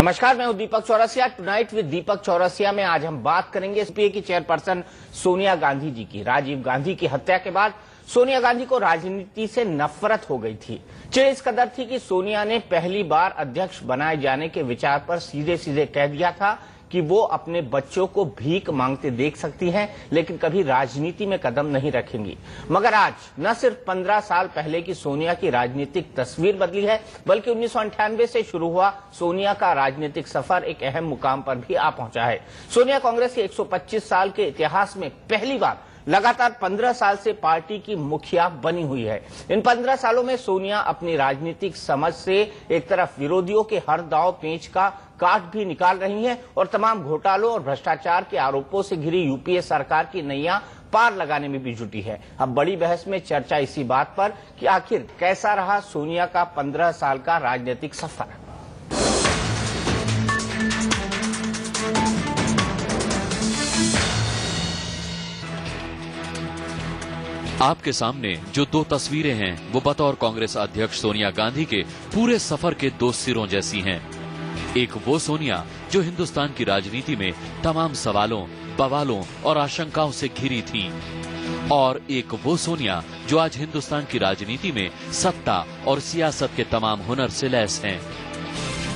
नमस्कार, मैं हूं दीपक चौरसिया। टुनाइट विद दीपक चौरसिया में आज हम बात करेंगे एसपीए की चेयरपर्सन सोनिया गांधी जी की। राजीव गांधी की हत्या के बाद सोनिया गांधी को राजनीति से नफरत हो गई थी। चिढ़ इस कदर थी कि सोनिया ने पहली बार अध्यक्ष बनाए जाने के विचार पर सीधे सीधे कह दिया था कि वो अपने बच्चों को भीख मांगते देख सकती हैं, लेकिन कभी राजनीति में कदम नहीं रखेंगी। मगर आज न सिर्फ 15 साल पहले की सोनिया की राजनीतिक तस्वीर बदली है, बल्कि 1998 से शुरू हुआ सोनिया का राजनीतिक सफर एक अहम मुकाम पर भी आ पहुंचा है। सोनिया कांग्रेस के 125 साल के इतिहास में पहली बार लगातार 15 साल से पार्टी की मुखिया बनी हुई है। इन 15 सालों में सोनिया अपनी राजनीतिक समझ से एक तरफ विरोधियों के हर दांव पेंच का काट भी निकाल रही हैं और तमाम घोटालों और भ्रष्टाचार के आरोपों से घिरी यूपीए सरकार की नैया पार लगाने में भी जुटी है। अब बड़ी बहस में चर्चा इसी बात पर कि आखिर कैसा रहा सोनिया का 15 साल का राजनीतिक सफर। आपके सामने जो दो तस्वीरें हैं वो बतौर कांग्रेस अध्यक्ष सोनिया गांधी के पूरे सफर के दो सिरों जैसी हैं। एक वो सोनिया जो हिंदुस्तान की राजनीति में तमाम सवालों, बवालों और आशंकाओं से घिरी थी, और एक वो सोनिया जो आज हिंदुस्तान की राजनीति में सत्ता और सियासत के तमाम हुनर से लैस हैं।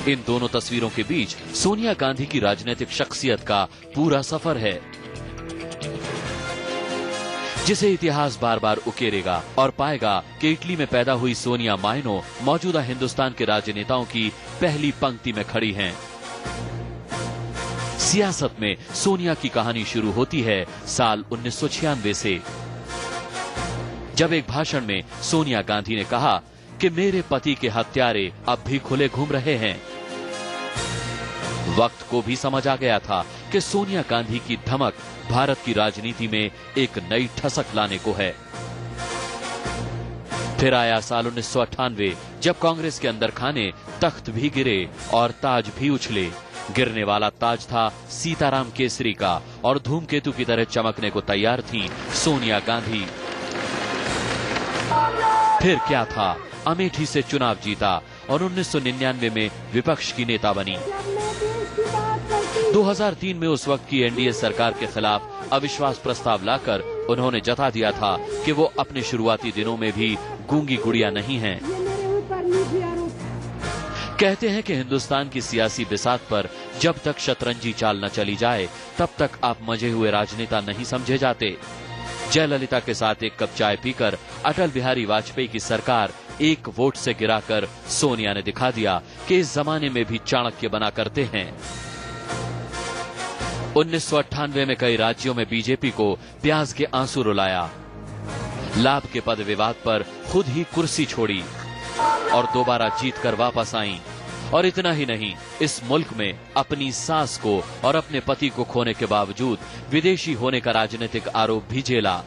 इन दोनों तस्वीरों के बीच सोनिया गांधी की राजनीतिक शख्सियत का पूरा सफर है, जिसे इतिहास बार बार उकेरेगा और पाएगा कि इटली में पैदा हुई सोनिया मायनो मौजूदा हिंदुस्तान के राजनेताओं की पहली पंक्ति में खड़ी हैं। सियासत में सोनिया की कहानी शुरू होती है साल 1996 से, जब एक भाषण में सोनिया गांधी ने कहा कि मेरे पति के हत्यारे अब भी खुले घूम रहे हैं। वक्त को भी समझ आ गया था कि सोनिया गांधी की धमक भारत की राजनीति में एक नई ठसक लाने को है। फिर आया साल 1998, जब कांग्रेस के अंदर खाने तख्त भी गिरे और ताज भी उछले। गिरने वाला ताज था सीताराम केसरी का और धूमकेतु की तरह चमकने को तैयार थी सोनिया गांधी। फिर क्या था, अमेठी से चुनाव जीता और 1999 में विपक्ष की नेता बनी। 2003 में उस वक्त की एनडीए सरकार के खिलाफ अविश्वास प्रस्ताव लाकर उन्होंने जता दिया था कि वो अपने शुरुआती दिनों में भी गूंगी गुड़िया नहीं हैं। कहते हैं कि हिंदुस्तान की सियासी बिसात पर जब तक शतरंजी चाल न चली जाए तब तक आप मजे हुए राजनेता नहीं समझे जाते। जयललिता के साथ एक कप चाय पीकर अटल बिहारी वाजपेयी की सरकार एक वोट से गिराकर सोनिया ने दिखा दिया कि इस जमाने में भी चाणक्य बना करते हैं। 1998 में कई राज्यों में बीजेपी को प्याज के आंसू रुलाया, लाभ के पद विवाद पर खुद ही कुर्सी छोड़ी और दोबारा जीतकर वापस आईं। और इतना ही नहीं, इस मुल्क में अपनी सास को और अपने पति को खोने के बावजूद विदेशी होने का राजनीतिक आरोप भी झेला।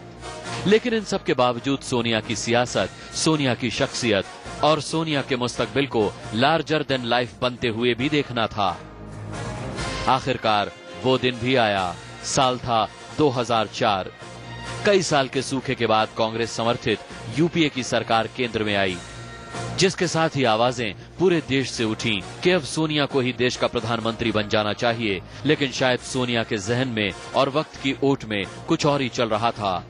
लेकिन इन सब के बावजूद सोनिया की सियासत, सोनिया की शख्सियत और सोनिया के मुस्तकबिल को लार्जर देन लाइफ बनते हुए भी देखना था। आखिरकार वो दिन भी आया। साल था 2004। कई साल के सूखे के बाद कांग्रेस समर्थित यूपीए की सरकार केंद्र में आई, जिसके साथ ही आवाजें पूरे देश से उठी कि अब सोनिया को ही देश का प्रधानमंत्री बन जाना चाहिए। लेकिन शायद सोनिया के जहन में और वक्त की ओट में कुछ और ही चल रहा था।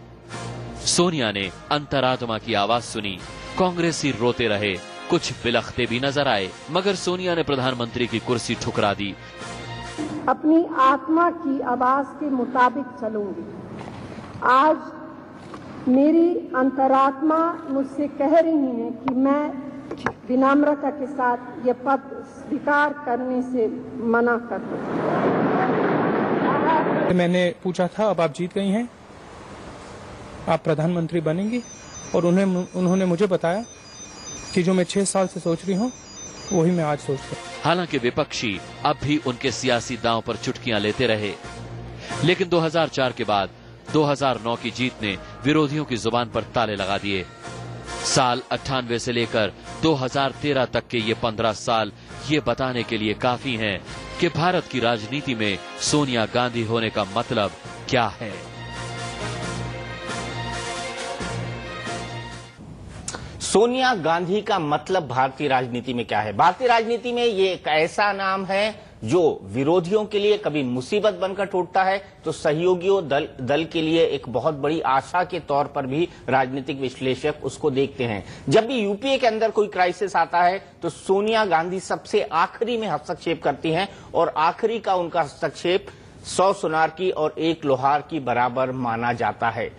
सोनिया ने अंतरात्मा की आवाज सुनी। कांग्रेसी रोते रहे, कुछ बिलखते भी नजर आए, मगर सोनिया ने प्रधानमंत्री की कुर्सी ठुकरा दी। अपनी आत्मा की आवाज के मुताबिक चलूंगी। आज मेरी अंतरात्मा मुझसे कह रही है कि मैं विनम्रता के साथ ये पद स्वीकार करने से मना कर दूं। मैंने पूछा था, अब आप जीत गई हैं, आप प्रधानमंत्री बनेंगी, और उन्होंने मुझे बताया कि जो मैं 6 साल से सोच रही हूँ वही मैं आज सोच रहा हूँ। हालांकि विपक्षी अब भी उनके सियासी दांव पर चुटकियां लेते रहे, लेकिन 2004 के बाद 2009 की जीत ने विरोधियों की जुबान पर ताले लगा दिए। साल 98 से लेकर 2013 तक के ये 15 साल ये बताने के लिए काफी हैं कि भारत की राजनीति में सोनिया गांधी होने का मतलब क्या है। सोनिया गांधी का मतलब भारतीय राजनीति में क्या है? भारतीय राजनीति में ये एक ऐसा नाम है जो विरोधियों के लिए कभी मुसीबत बनकर टूटता है तो सहयोगियों दल के लिए एक बहुत बड़ी आशा के तौर पर भी राजनीतिक विश्लेषक उसको देखते हैं। जब भी यूपीए के अंदर कोई क्राइसिस आता है तो सोनिया गांधी सबसे आखिरी में हस्तक्षेप करती हैं और आखिरी का उनका हस्तक्षेप 100 सुनार की और 1 लोहार की बराबर माना जाता है।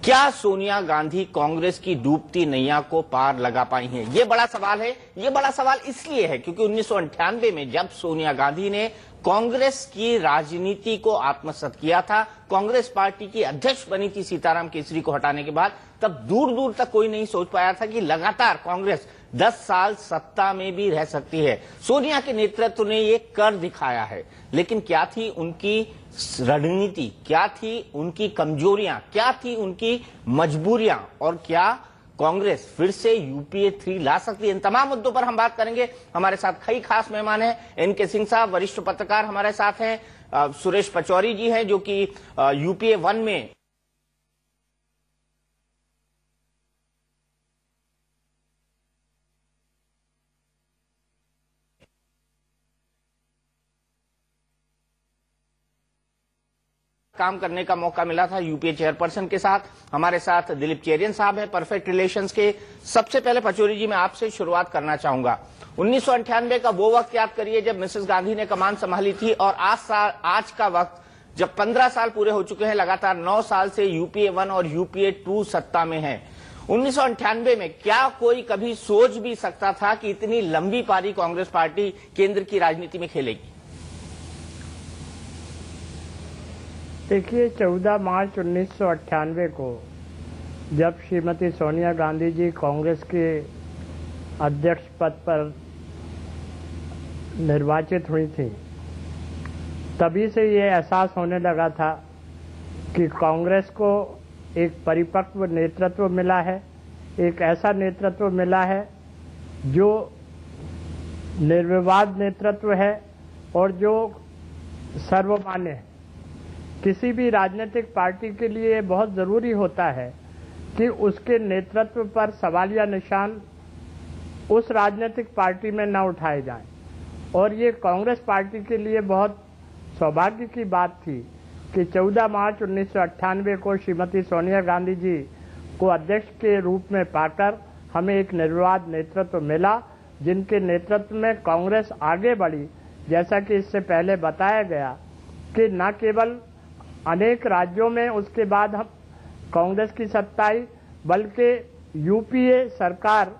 क्या सोनिया गांधी कांग्रेस की डूबती नैया को पार लगा पाई हैं? ये बड़ा सवाल है। ये बड़ा सवाल इसलिए है क्योंकि 1998 में जब सोनिया गांधी ने कांग्रेस की राजनीति को आत्मसात किया था, कांग्रेस पार्टी की अध्यक्ष बनी थी सीताराम केसरी को हटाने के बाद, तब दूर दूर तक कोई नहीं सोच पाया था कि लगातार कांग्रेस 10 साल सत्ता में भी रह सकती है। सोनिया के नेतृत्व ने ये कर दिखाया है, लेकिन क्या थी उनकी रणनीति, क्या थी उनकी कमजोरियां, क्या थी उनकी मजबूरियां और क्या कांग्रेस फिर से यूपीए 3 ला सकती है? इन तमाम मुद्दों पर हम बात करेंगे। हमारे साथ कई खास मेहमान हैं। एनके सिंह साहब वरिष्ठ पत्रकार हमारे साथ हैं। सुरेश पचौरी जी हैं जो कि यूपीए 1 में काम करने का मौका मिला था यूपीए चेयरपर्सन के साथ। हमारे साथ दिलीप चेरियन साहब हैं परफेक्ट रिलेशंस के। सबसे पहले पचौरी जी मैं आपसे शुरुआत करना चाहूंगा। 1998 का वो वक्त याद करिए जब मिसेस गांधी ने कमान संभाली थी और आज का वक्त जब 15 साल पूरे हो चुके हैं, लगातार 9 साल से यूपीए 1 और यूपीए 2 सत्ता में है। 1998 में क्या कोई कभी सोच भी सकता था कि इतनी लंबी पारी कांग्रेस पार्टी केंद्र की राजनीति में खेलेगी? देखिए, 14 मार्च 1998 को जब श्रीमती सोनिया गांधी जी कांग्रेस के अध्यक्ष पद पर निर्वाचित हुई थी, तभी से ये एहसास होने लगा था कि कांग्रेस को एक परिपक्व नेतृत्व मिला है, एक ऐसा नेतृत्व मिला है जो निर्विवाद नेतृत्व है और जो सर्वमान्य है। किसी भी राजनीतिक पार्टी के लिए बहुत ज़रूरी होता है कि उसके नेतृत्व पर सवालिया निशान उस राजनीतिक पार्टी में न उठाए जाएं, और ये कांग्रेस पार्टी के लिए बहुत सौभाग्य की बात थी कि 14 मार्च 1998 को श्रीमती सोनिया गांधी जी को अध्यक्ष के रूप में पाकर हमें एक निर्विवाद नेतृत्व मिला, जिनके नेतृत्व में कांग्रेस आगे बढ़ी। जैसा कि इससे पहले बताया गया कि न केवल अनेक राज्यों में उसके बाद हम कांग्रेस की सत्ता आई, बल्कि यूपीए सरकार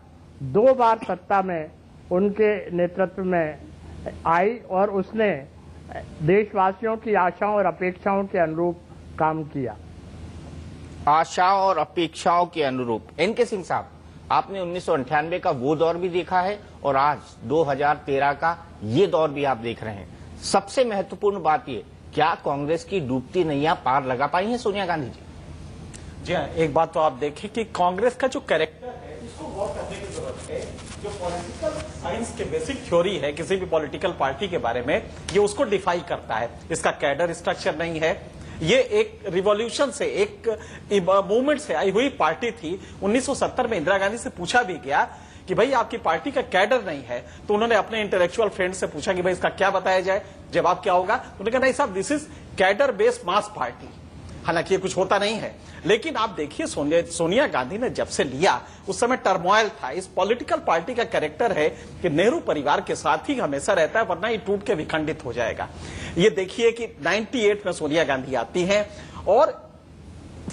2 बार सत्ता में उनके नेतृत्व में आई और उसने देशवासियों की आशाओं और अपेक्षाओं के अनुरूप काम किया। आशाओं और अपेक्षाओं के अनुरूप। एनके सिंह साहब, आपने 1998 का वो दौर भी देखा है और आज 2013 का ये दौर भी आप देख रहे हैं। सबसे महत्वपूर्ण बात ये, क्या कांग्रेस की डूबती नैया पार लगा पाई है सोनिया गांधी जी? जी हाँ, एक बात तो आप देखें कि कांग्रेस का जो कैरेक्टर है इसको गौर करने की जरूरत है। जो पॉलिटिकल साइंस के बेसिक थ्योरी है किसी भी पॉलिटिकल पार्टी के बारे में, ये उसको डिफाई करता है। इसका कैडर स्ट्रक्चर नहीं है। ये एक रिवॉल्यूशन से, एक मूवमेंट से आई हुई पार्टी थी। 1970 में इंदिरा गांधी से पूछा भी गया कि भाई आपकी पार्टी का कैडर नहीं है, तो उन्होंने अपने इंटेलेक्चुअल फ्रेंड से पूछा कि भाई इसका क्या बताया जाए, जवाब क्या होगा? उन्होंने कहा नहीं साहब, this is cadre based mass party. हालांकि ये कुछ होता नहीं है, लेकिन आप देखिए सोनिया गांधी ने जब से लिया उस समय टर्मोइल था। इस पॉलिटिकल पार्टी का कैरेक्टर है कि नेहरू परिवार के साथ ही हमेशा रहता है, वरना ये टूट के विखंडित हो जाएगा। ये देखिए कि 98 में सोनिया गांधी आती हैं और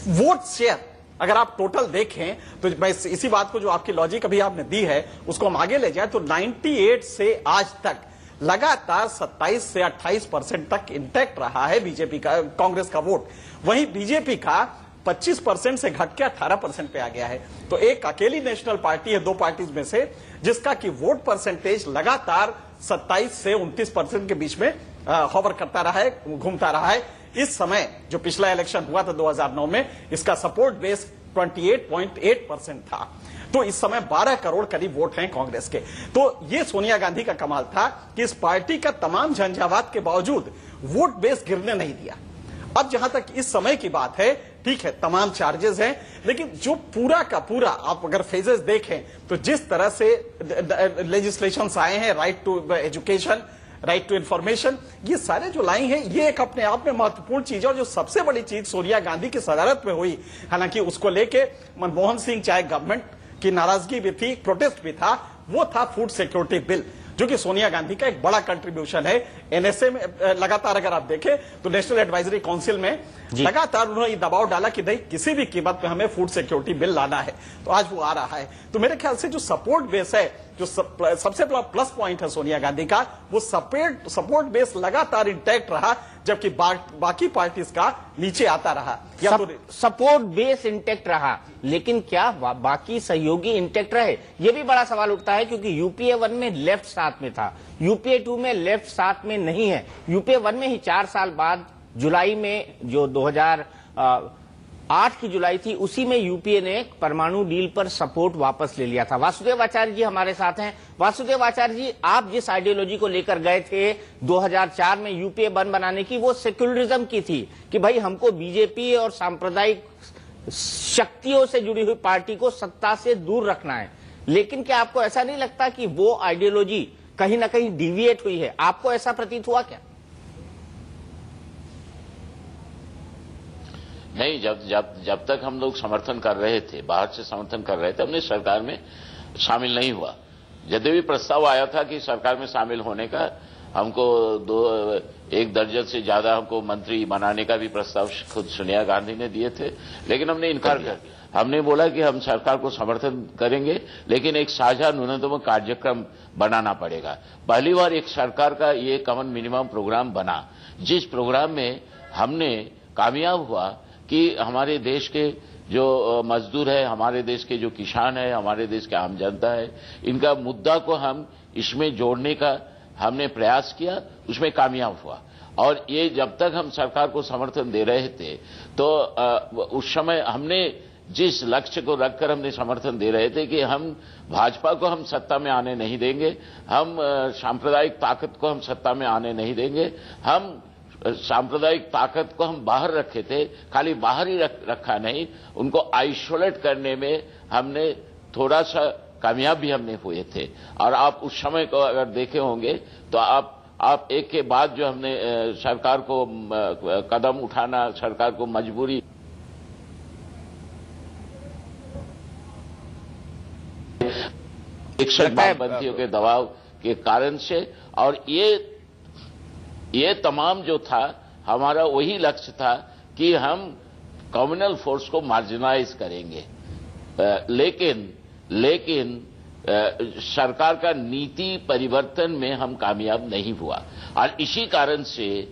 वोट शेयर अगर आप टोटल देखें तो मैं इसी बात को, जो आपकी लॉजिक अभी आपने दी है, उसको हम आगे ले जाए तो 98 से आज तक लगातार 27 से 28% तक इंटैक्ट रहा है बीजेपी का, कांग्रेस का वोट। वहीं बीजेपी का 25% से घट के 18% पे आ गया है। तो एक अकेली नेशनल पार्टी है 2 पार्टीज में से जिसका कि वोट परसेंटेज लगातार 27 से 29% के बीच में हॉवर करता रहा है, घूमता रहा है। इस समय जो पिछला इलेक्शन हुआ था 2009 में, इसका सपोर्ट बेस 28.8% था। तो इस समय 12 करोड़ करीब वोट हैं कांग्रेस के। तो ये सोनिया गांधी का कमाल था कि इस पार्टी का तमाम झंझावात के बावजूद वोट बेस गिरने नहीं दिया। अब जहां तक इस समय की बात है ठीक है, तमाम चार्जेस हैं, लेकिन जो पूरा का पूरा आप अगर फेजेस देखें तो जिस तरह से लेजिस्लेशंस आए हैं, right to education, right to information, ये सारे जो लाई हैं, ये एक अपने आप में महत्वपूर्ण चीज है। और जो सबसे बड़ी चीज सोनिया गांधी की सदारत में हुई, हालांकि उसको लेके मनमोहन सिंह चाहे गवर्नमेंट की नाराजगी भी थी, प्रोटेस्ट भी था, वो था फूड सिक्योरिटी बिल, जो कि सोनिया गांधी का एक बड़ा कंट्रीब्यूशन है। एनएसए में लगातार अगर आप देखें तो नेशनल एडवाइजरी काउंसिल में लगातार उन्होंने ये दबाव डाला कि नहीं, किसी भी कीमत पे हमें फूड सिक्योरिटी बिल लाना है, तो आज वो आ रहा है। तो मेरे ख्याल से जो सपोर्ट बेस है, जो सबसे बड़ा प्लस पॉइंट है सोनिया गांधी का, वो सपोर्ट बेस लगातार इंटैक्ट रहा, जबकि बाकी पार्टीज का नीचे आता रहा। या तो सपोर्ट बेस इंटैक्ट रहा, लेकिन क्या बाकी सहयोगी इंटैक्ट रहे? ये भी बड़ा सवाल उठता है, क्योंकि यूपीए 1 में लेफ्ट साथ में था, यूपीए 2 में लेफ्ट साथ में नहीं है। यूपीए 1 में ही 4 साल बाद जुलाई में, जो 2008 की जुलाई थी, उसी में यूपीए ने परमाणु डील पर सपोर्ट वापस ले लिया था। वासुदेव आचार्य जी हमारे साथ हैं। वासुदेव आचार्य जी, आप जिस आइडियोलॉजी को लेकर गए थे 2004 में यूपीए 1 बनाने की, वो सेक्युलरिज्म की थी कि भाई हमको बीजेपी और सांप्रदायिक शक्तियों से जुड़ी हुई पार्टी को सत्ता से दूर रखना है। लेकिन क्या आपको ऐसा नहीं लगता कि वो आइडियोलॉजी कहीं ना कहीं डिविएट हुई है? आपको ऐसा प्रतीत हुआ क्या? नहीं, जब तक हम लोग समर्थन कर रहे थे, बाहर से समर्थन कर रहे थे, हमने सरकार में शामिल नहीं हुआ। यद्यपि प्रस्ताव आया था कि सरकार में शामिल होने का, हमको 1 दर्जन से ज्यादा हमको मंत्री बनाने का भी प्रस्ताव खुद सोनिया गांधी ने दिए थे, लेकिन हमने इनकार कर दिया। हमने बोला कि हम सरकार को समर्थन करेंगे, लेकिन एक साझा न्यूनतम कार्यक्रम बनाना पड़ेगा। पहली बार एक सरकार का ये कॉमन मिनिमम प्रोग्राम बना, जिस प्रोग्राम में हमने कामयाब हुआ कि हमारे देश के जो मजदूर है, हमारे देश के जो किसान है, हमारे देश के आम जनता है, इनका मुद्दा को हम इसमें जोड़ने का हमने प्रयास किया, उसमें कामयाब हुआ। और ये जब तक हम सरकार को समर्थन दे रहे थे, तो उस समय हमने जिस लक्ष्य को रखकर हमने समर्थन दे रहे थे कि हम भाजपा को हम सत्ता में आने नहीं देंगे, हम सांप्रदायिक ताकत को हम सत्ता में आने नहीं देंगे, हम सांप्रदायिक ताकत को हम बाहर रखे थे, खाली बाहर ही रखा नहीं, उनको आइसोलेट करने में हमने थोड़ा सा कामयाब भी हमने हुए थे। और आप उस समय को अगर देखे होंगे तो आप एक के बाद जो हमने सरकार को कदम उठाना, सरकार को मजबूरी वामपंथियों के दबाव के कारण से, और ये तमाम जो था हमारा वही लक्ष्य था कि हम कम्युनल फोर्स को मार्जिनाइज करेंगे, लेकिन सरकार का नीति परिवर्तन में हम कामयाब नहीं हुआ। और इसी कारण से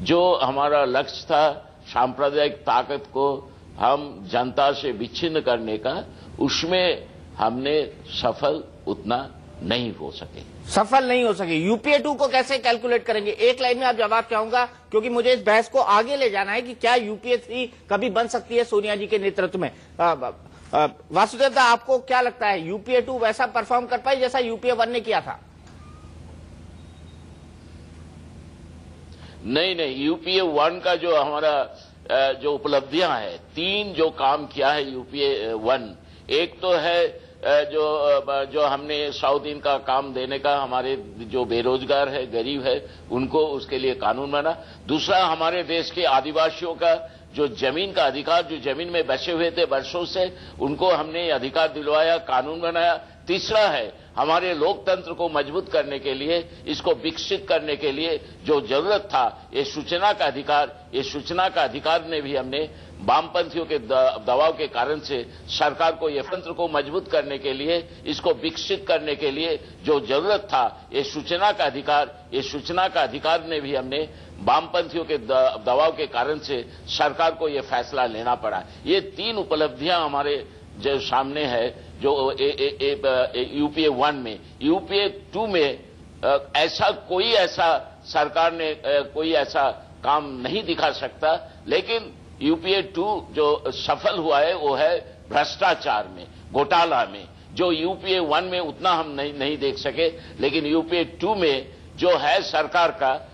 जो हमारा लक्ष्य था सांप्रदायिक ताकत को हम जनता से विच्छिन्न करने का, उसमें हमने सफल उतना नहीं हो सके। सफल नहीं हो सके। यूपीए 2 को कैसे कैलकुलेट करेंगे? एक लाइन में आप जवाब चाहूंगा, क्योंकि मुझे इस बहस को आगे ले जाना है कि क्या यूपीए 3 कभी बन सकती है सोनिया जी के नेतृत्व में। वासुदेव दा, आपको क्या लगता है, यूपीए 2 वैसा परफॉर्म कर पाई जैसा यूपीए 1 ने किया था? नहीं, यूपीए 1 का जो हमारा जो उपलब्धियां हैं, 3 जो काम किया है यूपीए 1, एक तो है जो हमने 100 दिन का काम देने का, हमारे जो बेरोजगार है, गरीब है, उनको उसके लिए कानून बना। दूसरा, हमारे देश के आदिवासियों का जो जमीन का अधिकार, जो जमीन में बसे हुए थे वर्षों से, उनको हमने अधिकार दिलवाया, कानून बनाया। तीसरा है हमारे लोकतंत्र को मजबूत करने के लिए, इसको विकसित करने के लिए जो जरूरत था, ये सूचना का अधिकार, ये सूचना का अधिकार ने भी हमने वामपंथियों के दबाव के कारण से सरकार को, ये तंत्र को मजबूत करने के लिए, इसको विकसित करने के लिए जो जरूरत था, ये सूचना का अधिकार, ये सूचना का अधिकार ने भी हमने वामपंथियों के दबाव के कारण से सरकार को ये फैसला लेना पड़ा। ये 3 उपलब्धियां हमारे जो सामने है, जो यूपीए 1 में। यूपीए 2 में कोई ऐसा सरकार ने कोई ऐसा काम नहीं दिखा सकता, लेकिन यूपीए 2 जो सफल हुआ है वो है भ्रष्टाचार में, घोटाला में, जो यूपीए 1 में उतना हम नहीं देख सके, लेकिन यूपीए 2 में जो है सरकार का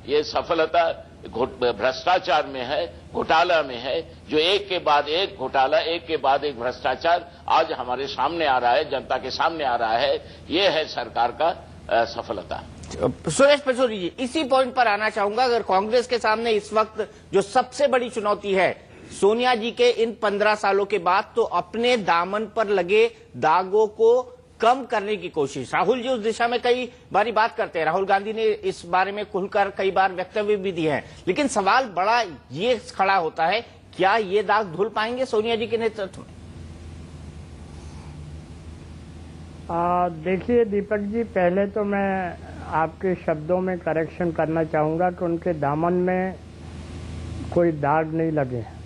ये सफलता भ्रष्टाचार में है, घोटाला में है, जो एक के बाद एक घोटाला, एक के बाद एक भ्रष्टाचार आज हमारे सामने आ रहा है, जनता के सामने आ रहा है। ये है सरकार का सफलता। सुरेश पचौरी जी, इसी पॉइंट पर आना चाहूंगा। अगर कांग्रेस के सामने इस वक्त जो सबसे बड़ी चुनौती है सोनिया जी के इन 15 सालों के बाद, तो अपने दामन पर लगे दागों को कम करने की कोशिश। राहुल जी उस दिशा में कई बारी बात करते हैं, राहुल गांधी ने इस बारे में खुलकर कई बार वक्तव्य भी दिए हैं, लेकिन सवाल बड़ा ये खड़ा होता है, क्या ये दाग धुल पाएंगे सोनिया जी के नेतृत्व में? देखिए दीपक जी, पहले तो मैं आपके शब्दों में करेक्शन करना चाहूंगा कि उनके दामन में कोई दाग नहीं लगे हैं,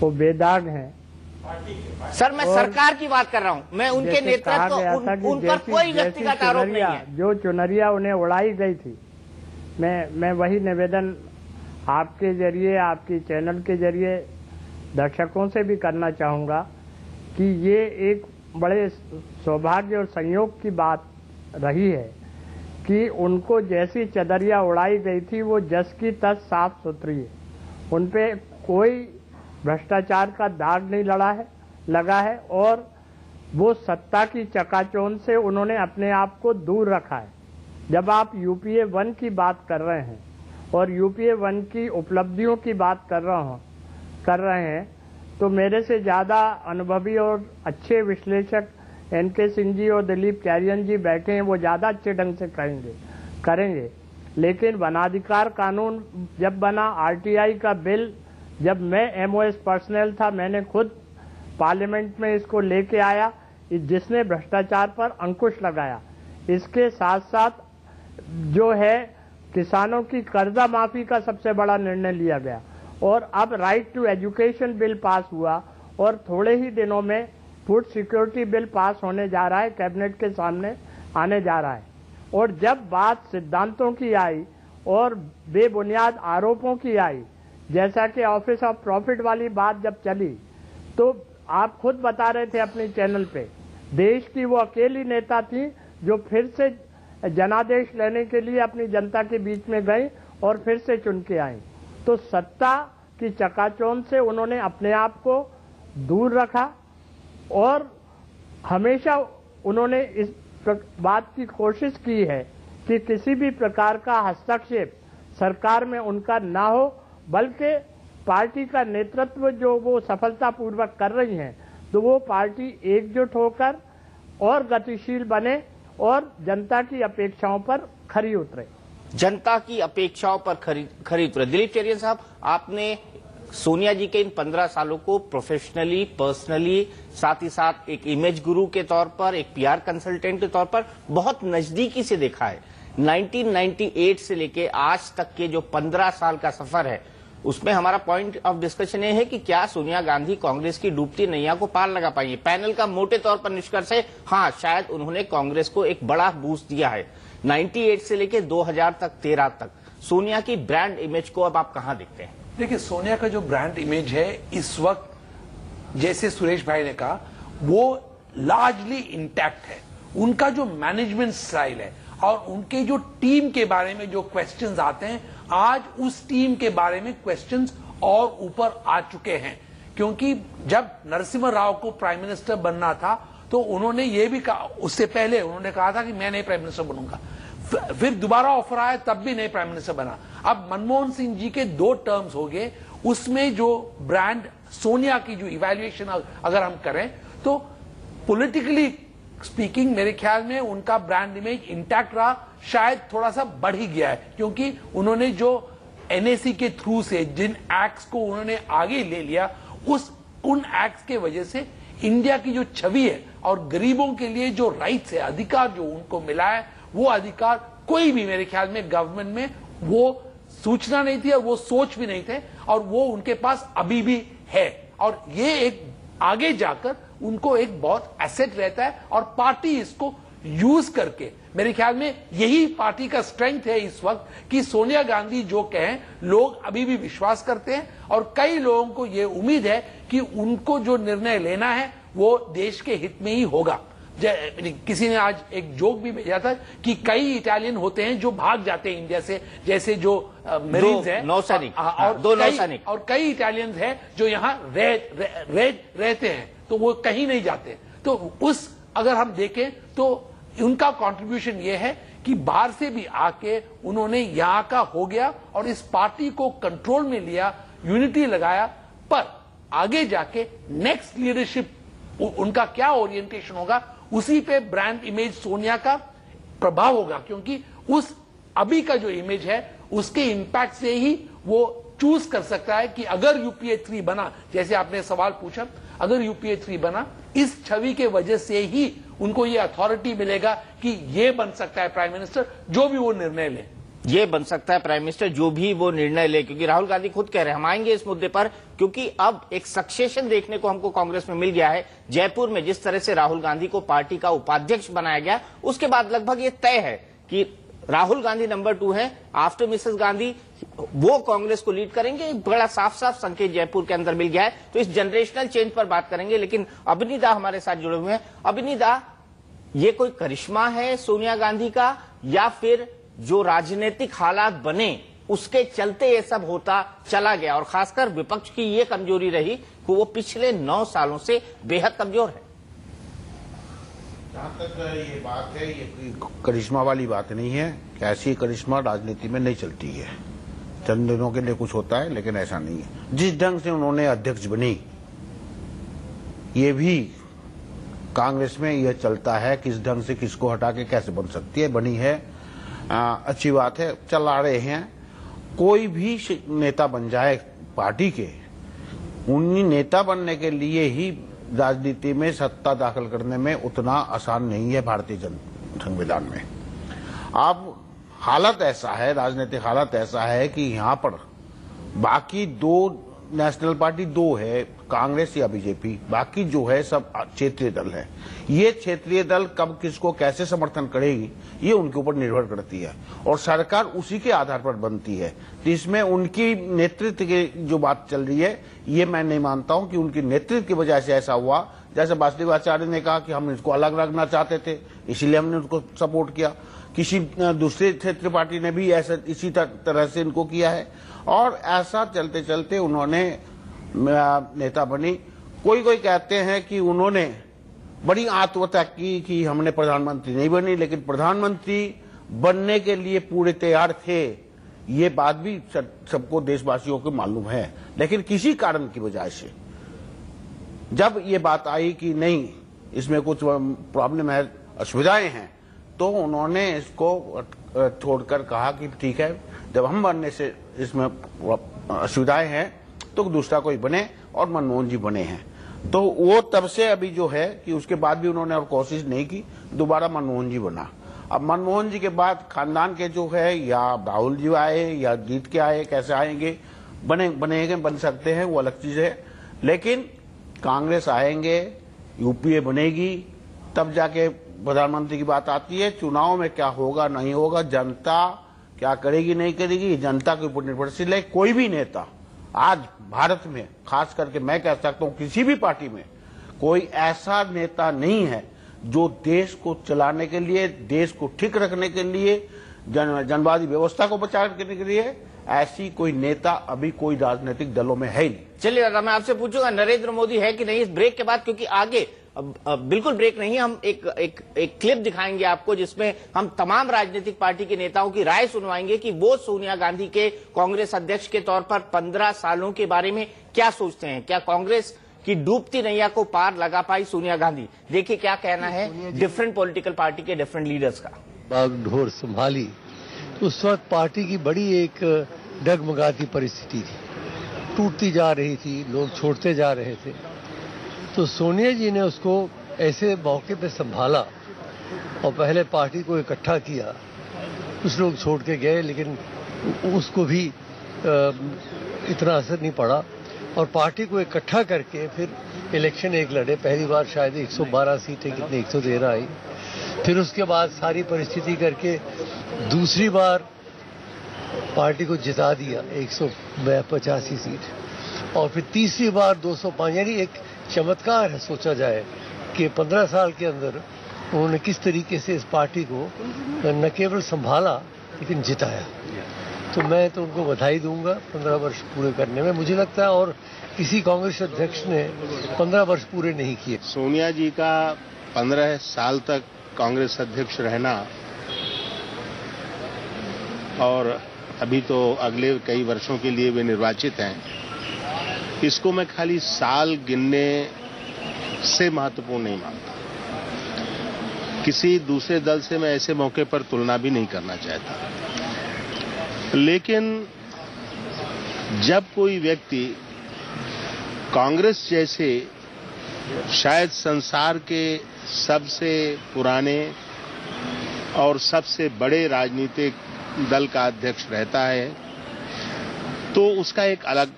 वो बेदाग हैं। सर मैं सरकार की बात कर रहा हूं, मैं उनके नेतृत्व उन पर कोई व्यक्तिगत आरोप नहीं है। जो चुनरिया उन्हें उड़ाई गई थी, मैं वही निवेदन आपके जरिए, आपकी चैनल के जरिए दर्शकों से भी करना चाहूंगा कि ये एक बड़े सौभाग्य और संयोग की बात रही है कि उनको जैसी चदरिया उड़ाई गई थी वो जस की तस साफ सुथरी है, उन पे कोई भ्रष्टाचार का दाग नहीं लगा है और वो सत्ता की चकाचौंध से उन्होंने अपने आप को दूर रखा है। जब आप यूपीए 1 की बात कर रहे हैं और यूपीए 1 की उपलब्धियों की बात कर रहे हैं तो मेरे से ज़्यादा अनुभवी और अच्छे विश्लेषक एनके सिंह जी और दिलीप कैरियन जी बैठे हैं, वो ज़्यादा अच्छे ढंग से करेंगे। लेकिन वनाधिकार कानून जब बना, आरटीआई का बिल जब मैं एमओएस पर्सनल था, मैंने खुद पार्लियामेंट में इसको लेके आया, जिसने भ्रष्टाचार पर अंकुश लगाया। इसके साथ साथ जो है किसानों की कर्जा माफी का सबसे बड़ा निर्णय लिया गया और अब right to education bill pass हुआ और थोड़े ही दिनों में फूड सिक्योरिटी बिल पास होने जा रहा है, कैबिनेट के सामने आने जा रहा है। और जब बात सिद्धांतों की आई और बेबुनियाद आरोपों की आई, जैसा कि ऑफिस ऑफ प्रॉफिट वाली बात जब चली, तो आप खुद बता रहे थे अपने चैनल पे, देश की वो अकेली नेता थी जो फिर से जनादेश लेने के लिए अपनी जनता के बीच में गई और फिर से चुन के आई। तो सत्ता की चकाचौंध से उन्होंने अपने आप को दूर रखा और हमेशा उन्होंने इस बात की कोशिश की है कि किसी भी प्रकार का हस्तक्षेप सरकार में उनका ना हो, बल्कि पार्टी का नेतृत्व जो वो सफलतापूर्वक कर रही हैं, तो वो पार्टी एकजुट होकर और गतिशील बने और जनता की अपेक्षाओं पर खरी उतरे। जनता की अपेक्षाओं पर खरी उतरे। दिलीप चेरिया साहब, आपने सोनिया जी के इन 15 सालों को प्रोफेशनली, पर्सनली, साथ ही साथ एक इमेज गुरु के तौर पर, एक पीआर कंसल्टेंट के तौर पर बहुत नजदीकी से देखा है। 1998 से लेके आज तक के जो 15 साल का सफर है, उसमें हमारा पॉइंट ऑफ डिस्कशन ये है कि क्या सोनिया गांधी कांग्रेस की डूबती नैया को पार लगा पाएंगे। पैनल का मोटे तौर पर निष्कर्ष है, हाँ, शायद उन्होंने कांग्रेस को एक बड़ा बूस्ट दिया है। 98 से लेके 2000 तक, 13 तक सोनिया की ब्रांड इमेज को अब आप कहां देखते हैं? देखिए, सोनिया का जो ब्रांड इमेज है इस वक्त, जैसे सुरेश भाई ने कहा, वो लार्जली इंटैक्ट है। उनका जो मैनेजमेंट स्टाइल है और उनके जो टीम के बारे में जो क्वेश्चंस आते हैं, आज उस टीम के बारे में क्वेश्चंस और ऊपर आ चुके हैं। क्योंकि जब नरसिम्हा राव को प्राइम मिनिस्टर बनना था तो उन्होंने ये भी कहा, उससे पहले उन्होंने कहा था कि मैं नहीं प्राइम मिनिस्टर बनूंगा, फिर दोबारा ऑफर आया तब भी नहीं प्राइम मिनिस्टर बना। अब मनमोहन सिंह जी के 2 टर्म्स हो गए, उसमें जो ब्रांड सोनिया की जो इवैल्यूएशन अगर हम करें तो पॉलिटिकली स्पीकिंग मेरे ख्याल में उनका ब्रांड इमेज इंटैक्ट रहा, शायद थोड़ा सा बढ़ ही गया है, क्योंकि उन्होंने जो एनएसी के थ्रू से जिन एक्ट्स को उन्होंने आगे ले लिया, उन एक्ट्स के वजह से इंडिया की जो छवि है और गरीबों के लिए जो राइट्स है, अधिकार जो उनको मिला है, वो अधिकार कोई भी मेरे ख्याल में गवर्नमेंट में वो सूचना नहीं थी और वो सोच भी नहीं थे, और वो उनके पास अभी भी है। और ये एक आगे जाकर उनको एक बहुत एसेट रहता है और पार्टी इसको यूज करके, मेरे ख्याल में यही पार्टी का स्ट्रेंथ है इस वक्त कि सोनिया गांधी जो कहें लोग अभी भी विश्वास करते हैं और कई लोगों को ये उम्मीद है कि उनको जो निर्णय लेना है वो देश के हित में ही होगा। किसी ने आज एक जोक भी भेजा था कि कई इटालियन होते हैं जो भाग जाते हैं इंडिया से, जैसे जो मरीन्स हैं नौसैनिक और कई इटालियंस हैं जो यहाँ रहते हैं, तो वो कहीं नहीं जाते। तो उस अगर हम देखें तो उनका कंट्रीब्यूशन ये है कि बाहर से भी आके उन्होंने यहाँ का हो गया और इस पार्टी को कंट्रोल में लिया, यूनिटी लगाया। पर आगे जाके नेक्स्ट लीडरशिप उनका क्या ओरिएंटेशन होगा, उसी पे ब्रांड इमेज सोनिया का प्रभाव होगा, क्योंकि उस अभी का जो इमेज है उसके इंपैक्ट से ही वो चूज कर सकता है कि अगर यूपीए 3 बना, जैसे आपने सवाल पूछा, अगर यूपीए 3 बना, इस छवि के वजह से ही उनको ये अथॉरिटी मिलेगा कि ये बन सकता है प्राइम मिनिस्टर, जो भी वो निर्णय ले, ये बन सकता है प्राइम मिनिस्टर जो भी वो निर्णय ले। क्योंकि राहुल गांधी खुद कह रहे हैं, हम आएंगे इस मुद्दे पर, क्योंकि अब एक सक्सेशन देखने को हमको कांग्रेस में मिल गया है। जयपुर में जिस तरह से राहुल गांधी को पार्टी का उपाध्यक्ष बनाया गया, उसके बाद लगभग ये तय है कि राहुल गांधी नंबर 2 है, आफ्टर मिसेस गांधी वो कांग्रेस को लीड करेंगे। एक बड़ा साफ साफ संकेत जयपुर के अंदर मिल गया है। तो इस जनरेशनल चेंज पर बात करेंगे, लेकिन अभिनीदा हमारे साथ जुड़े हुए हैं। अभिनीदा, ये कोई करिश्मा है सोनिया गांधी का, या फिर जो राजनीतिक हालात बने उसके चलते ये सब होता चला गया, और खासकर विपक्ष की ये कमजोरी रही कि वो पिछले 9 सालों से बेहद कमजोर है? जहां तक ये बात है, ये करिश्मा वाली बात नहीं है कि ऐसी करिश्मा राजनीति में नहीं चलती है। चंद दिनों के लिए कुछ होता है, लेकिन ऐसा नहीं है। जिस ढंग से उन्होंने अध्यक्ष बनी, ये भी कांग्रेस में यह चलता है किस ढंग से किसको हटा के कैसे बन सकती है, बनी है, अच्छी बात है, चला रहे हैं। कोई भी नेता बन जाए पार्टी के, उन्हीं नेता बनने के लिए ही राजनीति में सत्ता दाखिल करने में उतना आसान नहीं है भारतीय संविधान में। अब हालत ऐसा है, राजनीतिक हालत ऐसा है कि यहाँ पर बाकी 2 नेशनल पार्टी 2 है, कांग्रेस या बीजेपी, बाकी जो है सब क्षेत्रीय दल है। ये क्षेत्रीय दल कब किसको कैसे समर्थन करेगी, ये उनके ऊपर निर्भर करती है, और सरकार उसी के आधार पर बनती है। तो इसमें उनकी नेतृत्व की जो बात चल रही है, ये मैं नहीं मानता हूं कि उनकी नेतृत्व की वजह से ऐसा हुआ। जैसे वासुदेव आचार्य ने कहा कि हम इसको अलग रखना चाहते थे, इसीलिए हमने उसको सपोर्ट किया। किसी दूसरे क्षेत्रीय पार्टी ने भी ऐसा इसी तरह से इनको किया है, और ऐसा चलते चलते उन्होंने नेता बनी। कोई कहते हैं कि उन्होंने बड़ी आत्महत्या की कि हमने प्रधानमंत्री नहीं बनी, लेकिन प्रधानमंत्री बनने के लिए पूरे तैयार थे, ये बात भी सबको देशवासियों को मालूम है। लेकिन किसी कारण की वजह से जब ये बात आई कि नहीं, इसमें कुछ प्रॉब्लम है, असुविधाएं हैं, तो उन्होंने इसको छोड़कर कहा कि ठीक है, जब हम बनने से इसमें असुविधाएं हैं तो दूसरा कोई बने, और मनमोहन जी बने हैं। तो वो तब से अभी जो है कि उसके बाद भी उन्होंने और कोशिश नहीं की, दोबारा मनमोहन जी बना। अब मनमोहन जी के बाद खानदान के जो है, या राहुल जी आए या जीत के आए, कैसे आएंगे, बनेंगे, बन सकते हैं, वो अलग चीज है। लेकिन कांग्रेस आएंगे, यूपीए बनेगी, तब जाके प्रधानमंत्री की बात आती है। चुनाव में क्या होगा नहीं होगा, जनता क्या करेगी नहीं करेगी, जनता के ऊपर निर्भरशील है। कोई भी नेता आज भारत में, खास करके मैं कह सकता हूं किसी भी पार्टी में, कोई ऐसा नेता नहीं है जो देश को चलाने के लिए, देश को ठीक रखने के लिए, जनवादी व्यवस्था को बचाव करने के लिए, ऐसी कोई नेता अभी कोई राजनीतिक दलों में है ही नहीं। चलिए दादा, मैं आपसे पूछूंगा नरेंद्र मोदी है कि नहीं इस ब्रेक के बाद, क्योंकि आगे बिल्कुल ब्रेक नहीं, हम एक क्लिप दिखाएंगे आपको जिसमें हम तमाम राजनीतिक पार्टी के नेताओं की राय सुनवाएंगे कि वो सोनिया गांधी के कांग्रेस अध्यक्ष के तौर पर 15 सालों के बारे में क्या सोचते हैं। क्या कांग्रेस की डूबती नैया को पार लगा पाई सोनिया गांधी? देखिए क्या कहना है डिफरेंट पॉलिटिकल पार्टी के डिफरेंट लीडर्स का। बागडोर संभाली, उस वक्त पार्टी की बड़ी एक डगमगाती परिस्थिति थी, टूटती जा रही थी, लोग छोड़ते जा रहे थे। तो सोनिया जी ने उसको ऐसे मौके पे संभाला और पहले पार्टी को इकट्ठा किया। कुछ लोग छोड़ के गए, लेकिन उसको भी इतना असर नहीं पड़ा, और पार्टी को इकट्ठा करके फिर इलेक्शन एक लड़े। पहली बार शायद 112 सीटें कितनी 113 आई। फिर उसके बाद सारी परिस्थिति करके दूसरी बार पार्टी को जिता दिया 185 सीट, और फिर तीसरी बार 205। यानी एक चमत्कार है, सोचा जाए कि 15 साल के अंदर उन्होंने किस तरीके से इस पार्टी को न केवल संभाला लेकिन जिताया। तो मैं तो उनको बधाई दूंगा 15 वर्ष पूरे करने में। मुझे लगता है और किसी कांग्रेस अध्यक्ष ने 15 वर्ष पूरे नहीं किए। सोनिया जी का 15 साल तक कांग्रेस अध्यक्ष रहना और अभी तो अगले कई वर्षों के लिए वे निर्वाचित हैं, इसको मैं खाली साल गिनने से महत्वपूर्ण नहीं मानता। किसी दूसरे दल से मैं ऐसे मौके पर तुलना भी नहीं करना चाहता। लेकिन जब कोई व्यक्ति कांग्रेस जैसे शायद संसार के सबसे पुराने और सबसे बड़े राजनीतिक दल का अध्यक्ष रहता है तो उसका एक अलग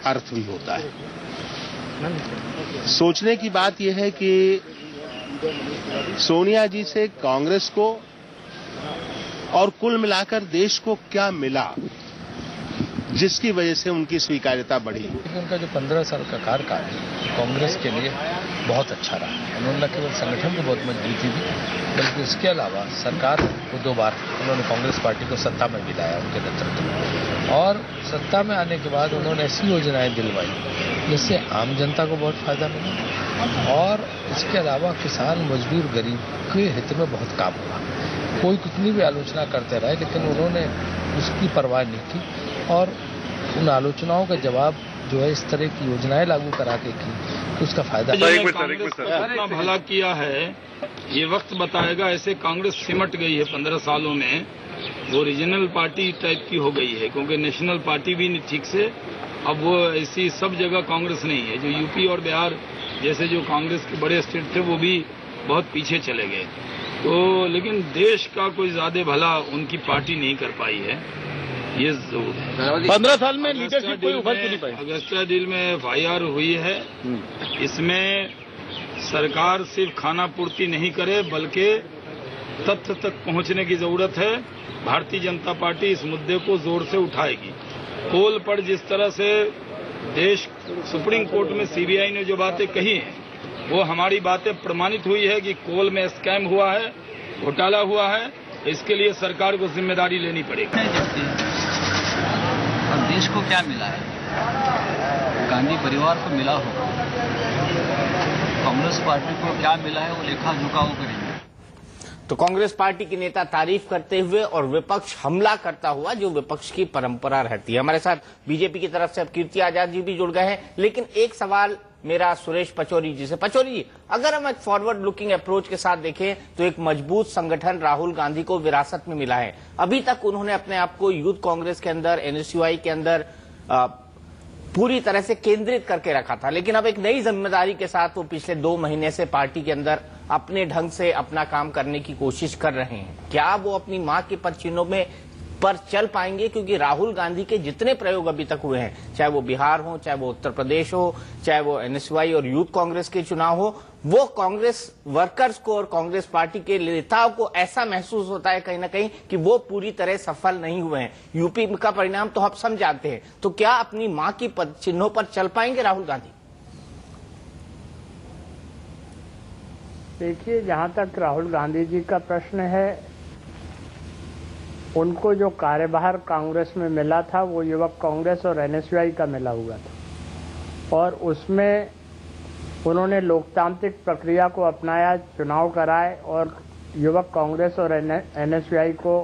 अर्थ भी होता है। सोचने की बात यह है कि सोनिया जी से कांग्रेस को और कुल मिलाकर देश को क्या मिला जिसकी वजह से उनकी स्वीकार्यता बढ़ी। उनका जो 15 साल का कार्यकाल कांग्रेस के लिए बहुत अच्छा रहा। उन्होंने न केवल संगठन को बहुत मजबूती दी बल्कि उसके अलावा सरकार को 2 बार उन्होंने कांग्रेस पार्टी को सत्ता में भी लाया उनके नेतृत्व में। और सत्ता में आने के बाद उन्होंने ऐसी योजनाएं दिलवाई जिससे आम जनता को बहुत फायदा मिला और इसके अलावा किसान मजदूर गरीब के हित में बहुत काम हुआ। कोई कितनी भी आलोचना करते रहे लेकिन उन्होंने उसकी परवाह नहीं की और उन आलोचनाओं का जवाब जो है इस तरह की योजनाएं लागू करा के की तो उसका फायदा। इतना भला किया है ये वक्त बताएगा। ऐसे कांग्रेस सिमट गई है 15 सालों में, वो रीजनल पार्टी टाइप की हो गई है क्योंकि नेशनल पार्टी भी नहीं ठीक से। अब वो ऐसी सब जगह कांग्रेस नहीं है। जो यूपी और बिहार जैसे जो कांग्रेस के बड़े स्टेट थे वो भी बहुत पीछे चले गए। तो लेकिन देश का कोई ज्यादा भला उनकी पार्टी नहीं कर पाई है, ये जरूर है। 15 साल में लीडरशिप कोई उभर नहीं पाई। अगस्ता डील में FIR हुई है। इसमें सरकार सिर्फ खाना पूर्ति नहीं करे बल्कि तथ्य तक पहुंचने की जरूरत है। भारतीय जनता पार्टी इस मुद्दे को जोर से उठाएगी। कोल पर जिस तरह से देश सुप्रीम कोर्ट में CBI ने जो बातें कही हैं वो हमारी बातें प्रमाणित हुई है कि कोल में स्कैम हुआ है, घोटाला हुआ है। इसके लिए सरकार को जिम्मेदारी लेनी पड़ेगी। और देश को क्या मिला है? गांधी परिवार को मिला होगा, कांग्रेस पार्टी को क्या मिला है वो लेखा जोखा वो करेंगे। तो कांग्रेस पार्टी के नेता तारीफ करते हुए और विपक्ष हमला करता हुआ, जो विपक्ष की परंपरा रहती है। हमारे साथ बीजेपी की तरफ से अब कीर्ति आजाद जी भी जुड़ गए हैं। लेकिन एक सवाल मेरा सुरेश पचौरी जी से। पचौरी जी, अगर हम एक फॉरवर्ड लुकिंग अप्रोच के साथ देखें तो एक मजबूत संगठन राहुल गांधी को विरासत में मिला है। अभी तक उन्होंने अपने आप को यूथ कांग्रेस के अंदर, NSUI के अंदर पूरी तरह से केंद्रित करके रखा था, लेकिन अब एक नई जिम्मेदारी के साथ वो पिछले 2 महीने से पार्टी के अंदर अपने ढंग से अपना काम करने की कोशिश कर रहे हैं। क्या वो अपनी मां के पदचिन्हों में पर चल पाएंगे? क्योंकि राहुल गांधी के जितने प्रयोग अभी तक हुए हैं, चाहे वो बिहार हो, चाहे वो उत्तर प्रदेश हो, चाहे वो NSUI और यूथ कांग्रेस के चुनाव हो, वो कांग्रेस वर्कर्स को और कांग्रेस पार्टी के नेताओं को ऐसा महसूस होता है कहीं ना कहीं कि वो पूरी तरह सफल नहीं हुए हैं। यूपी का परिणाम तो आप सब जानते हैं। तो क्या अपनी मां की पद चिन्हों पर चल पाएंगे राहुल गांधी? देखिए, जहां तक राहुल गांधी जी का प्रश्न है, उनको जो कार्यभार कांग्रेस में मिला था वो युवक कांग्रेस और NSUI का मिला हुआ था और उसमें उन्होंने लोकतांत्रिक प्रक्रिया को अपनाया, चुनाव कराए और युवक कांग्रेस और NSUI को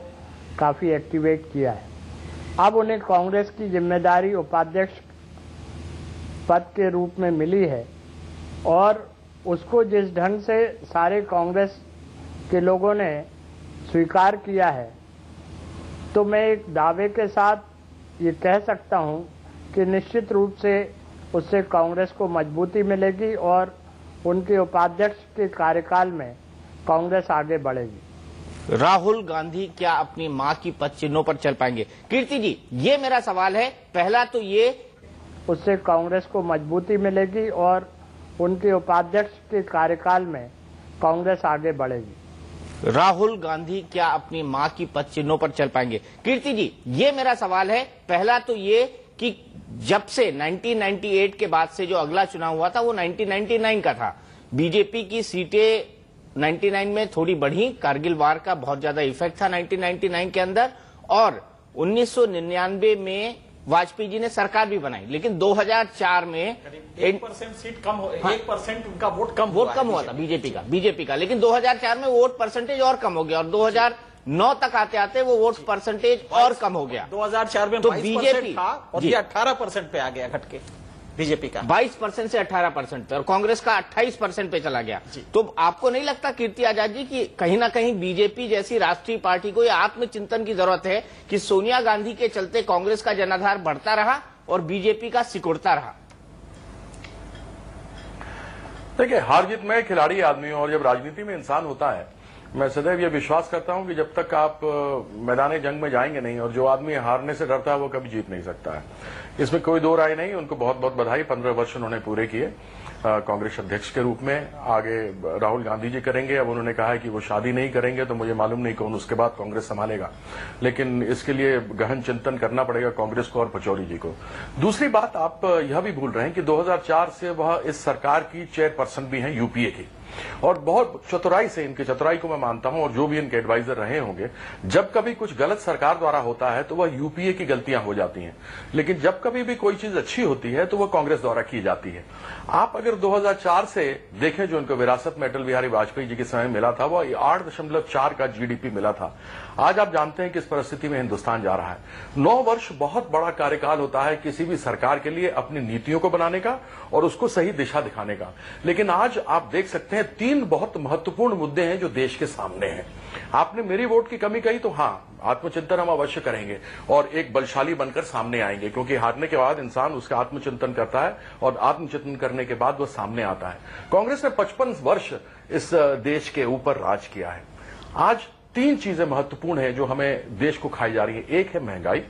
काफ़ी एक्टिवेट किया है। अब उन्हें कांग्रेस की जिम्मेदारी उपाध्यक्ष पद के रूप में मिली है और उसको जिस ढंग से सारे कांग्रेस के लोगों ने स्वीकार किया है, तो मैं एक दावे के साथ ये कह सकता हूं कि निश्चित रूप से उससे कांग्रेस को मजबूती मिलेगी और उनके उपाध्यक्ष के कार्यकाल में कांग्रेस आगे बढ़ेगी। राहुल गांधी क्या अपनी मां की पद चिन्हों पर चल पाएंगे? कीर्ति जी, ये मेरा सवाल है। पहला तो ये, उससे कांग्रेस को मजबूती मिलेगी और उनके उपाध्यक्ष के कार्यकाल में कांग्रेस आगे बढ़ेगी। राहुल गांधी क्या अपनी मां की पद चिन्हों पर चल पाएंगे? कीर्ति जी, ये मेरा सवाल है। पहला तो ये कि जब से 1998 के बाद से जो अगला चुनाव हुआ था वो 1999 का था। बीजेपी की सीटें 99 में थोड़ी बढ़ी, कारगिल वार का बहुत ज्यादा इफेक्ट था 1999 के अंदर, और 1999 में वाजपेयी जी ने सरकार भी बनाई, लेकिन 2004 में 1% सीट कम हो, 1% उनका वोट कम हुआ था बीजेपी का, लेकिन 2004 में वोट परसेंटेज और कम हो गया, और 2009 तक आते आते वो वोट परसेंटेज और कम हो गया। 2004 में तो 22% था और ये 18% पे आ गया घट के, बीजेपी का 22% से 18% पे, और कांग्रेस का 28% पे चला गया। तो आपको नहीं लगता कीर्ति आजाद जी कि कहीं ना कहीं बीजेपी जैसी राष्ट्रीय पार्टी को यह आत्मचिंतन की जरूरत है कि सोनिया गांधी के चलते कांग्रेस का जनाधार बढ़ता रहा और बीजेपी का सिकुड़ता रहा? देखिए, हार जीत में खिलाड़ी आदमी हूं, और जब राजनीति में इंसान होता है, मैं सदैव ये विश्वास करता हूं कि जब तक आप मैदान जंग में जाएंगे नहीं, और जो आदमी हारने से डरता है वो कभी जीत नहीं सकता है, इसमें कोई दो राय नहीं। उनको बहुत बहुत बधाई, 15 वर्ष उन्होंने पूरे किए कांग्रेस अध्यक्ष के रूप में। आगे राहुल गांधी जी करेंगे, अब उन्होंने कहा है कि वो शादी नहीं करेंगे, तो मुझे मालूम नहीं कौन उसके बाद कांग्रेस संभालेगा, लेकिन इसके लिए गहन चिंतन करना पड़ेगा कांग्रेस को और पचौरी जी को। दूसरी बात, आप यह भी भूल रहे हैं कि 2004 से वह इस सरकार की चेयरपर्सन भी हैं यूपीए की, और बहुत चतुराई से, इनकी चतुराई को मैं मानता हूं, और जो भी इनके एडवाइजर रहे होंगे, जब कभी कुछ गलत सरकार द्वारा होता है तो वह यूपीए की गलतियां हो जाती हैं, लेकिन जब कभी भी कोई चीज अच्छी होती है तो वह कांग्रेस द्वारा की जाती है। आप अगर 2004 से देखें, जो इनको विरासत में अटल बिहारी वाजपेयी जी के समय मिला था, वह 8.4 का जीडीपी मिला था। आज आप जानते हैं किस परिस्थिति में हिंदुस्तान जा रहा है। 9 वर्ष बहुत बड़ा कार्यकाल होता है किसी भी सरकार के लिए, अपनी नीतियों को बनाने का और उसको सही दिशा दिखाने का, लेकिन आज आप देख सकते हैं 3 बहुत महत्वपूर्ण मुद्दे हैं जो देश के सामने हैं। आपने मेरी वोट की कमी कही, तो हाँ, आत्मचिंतन हम अवश्य करेंगे और एक बलशाली बनकर सामने आएंगे, क्योंकि हारने के बाद इंसान उसका आत्मचिंतन करता है और आत्मचिंतन करने के बाद वह सामने आता है। कांग्रेस ने 55 वर्ष इस देश के ऊपर राज किया है। आज 3 चीजें महत्वपूर्ण है जो हमें देश को खाई जा रही है। एक है महंगाई,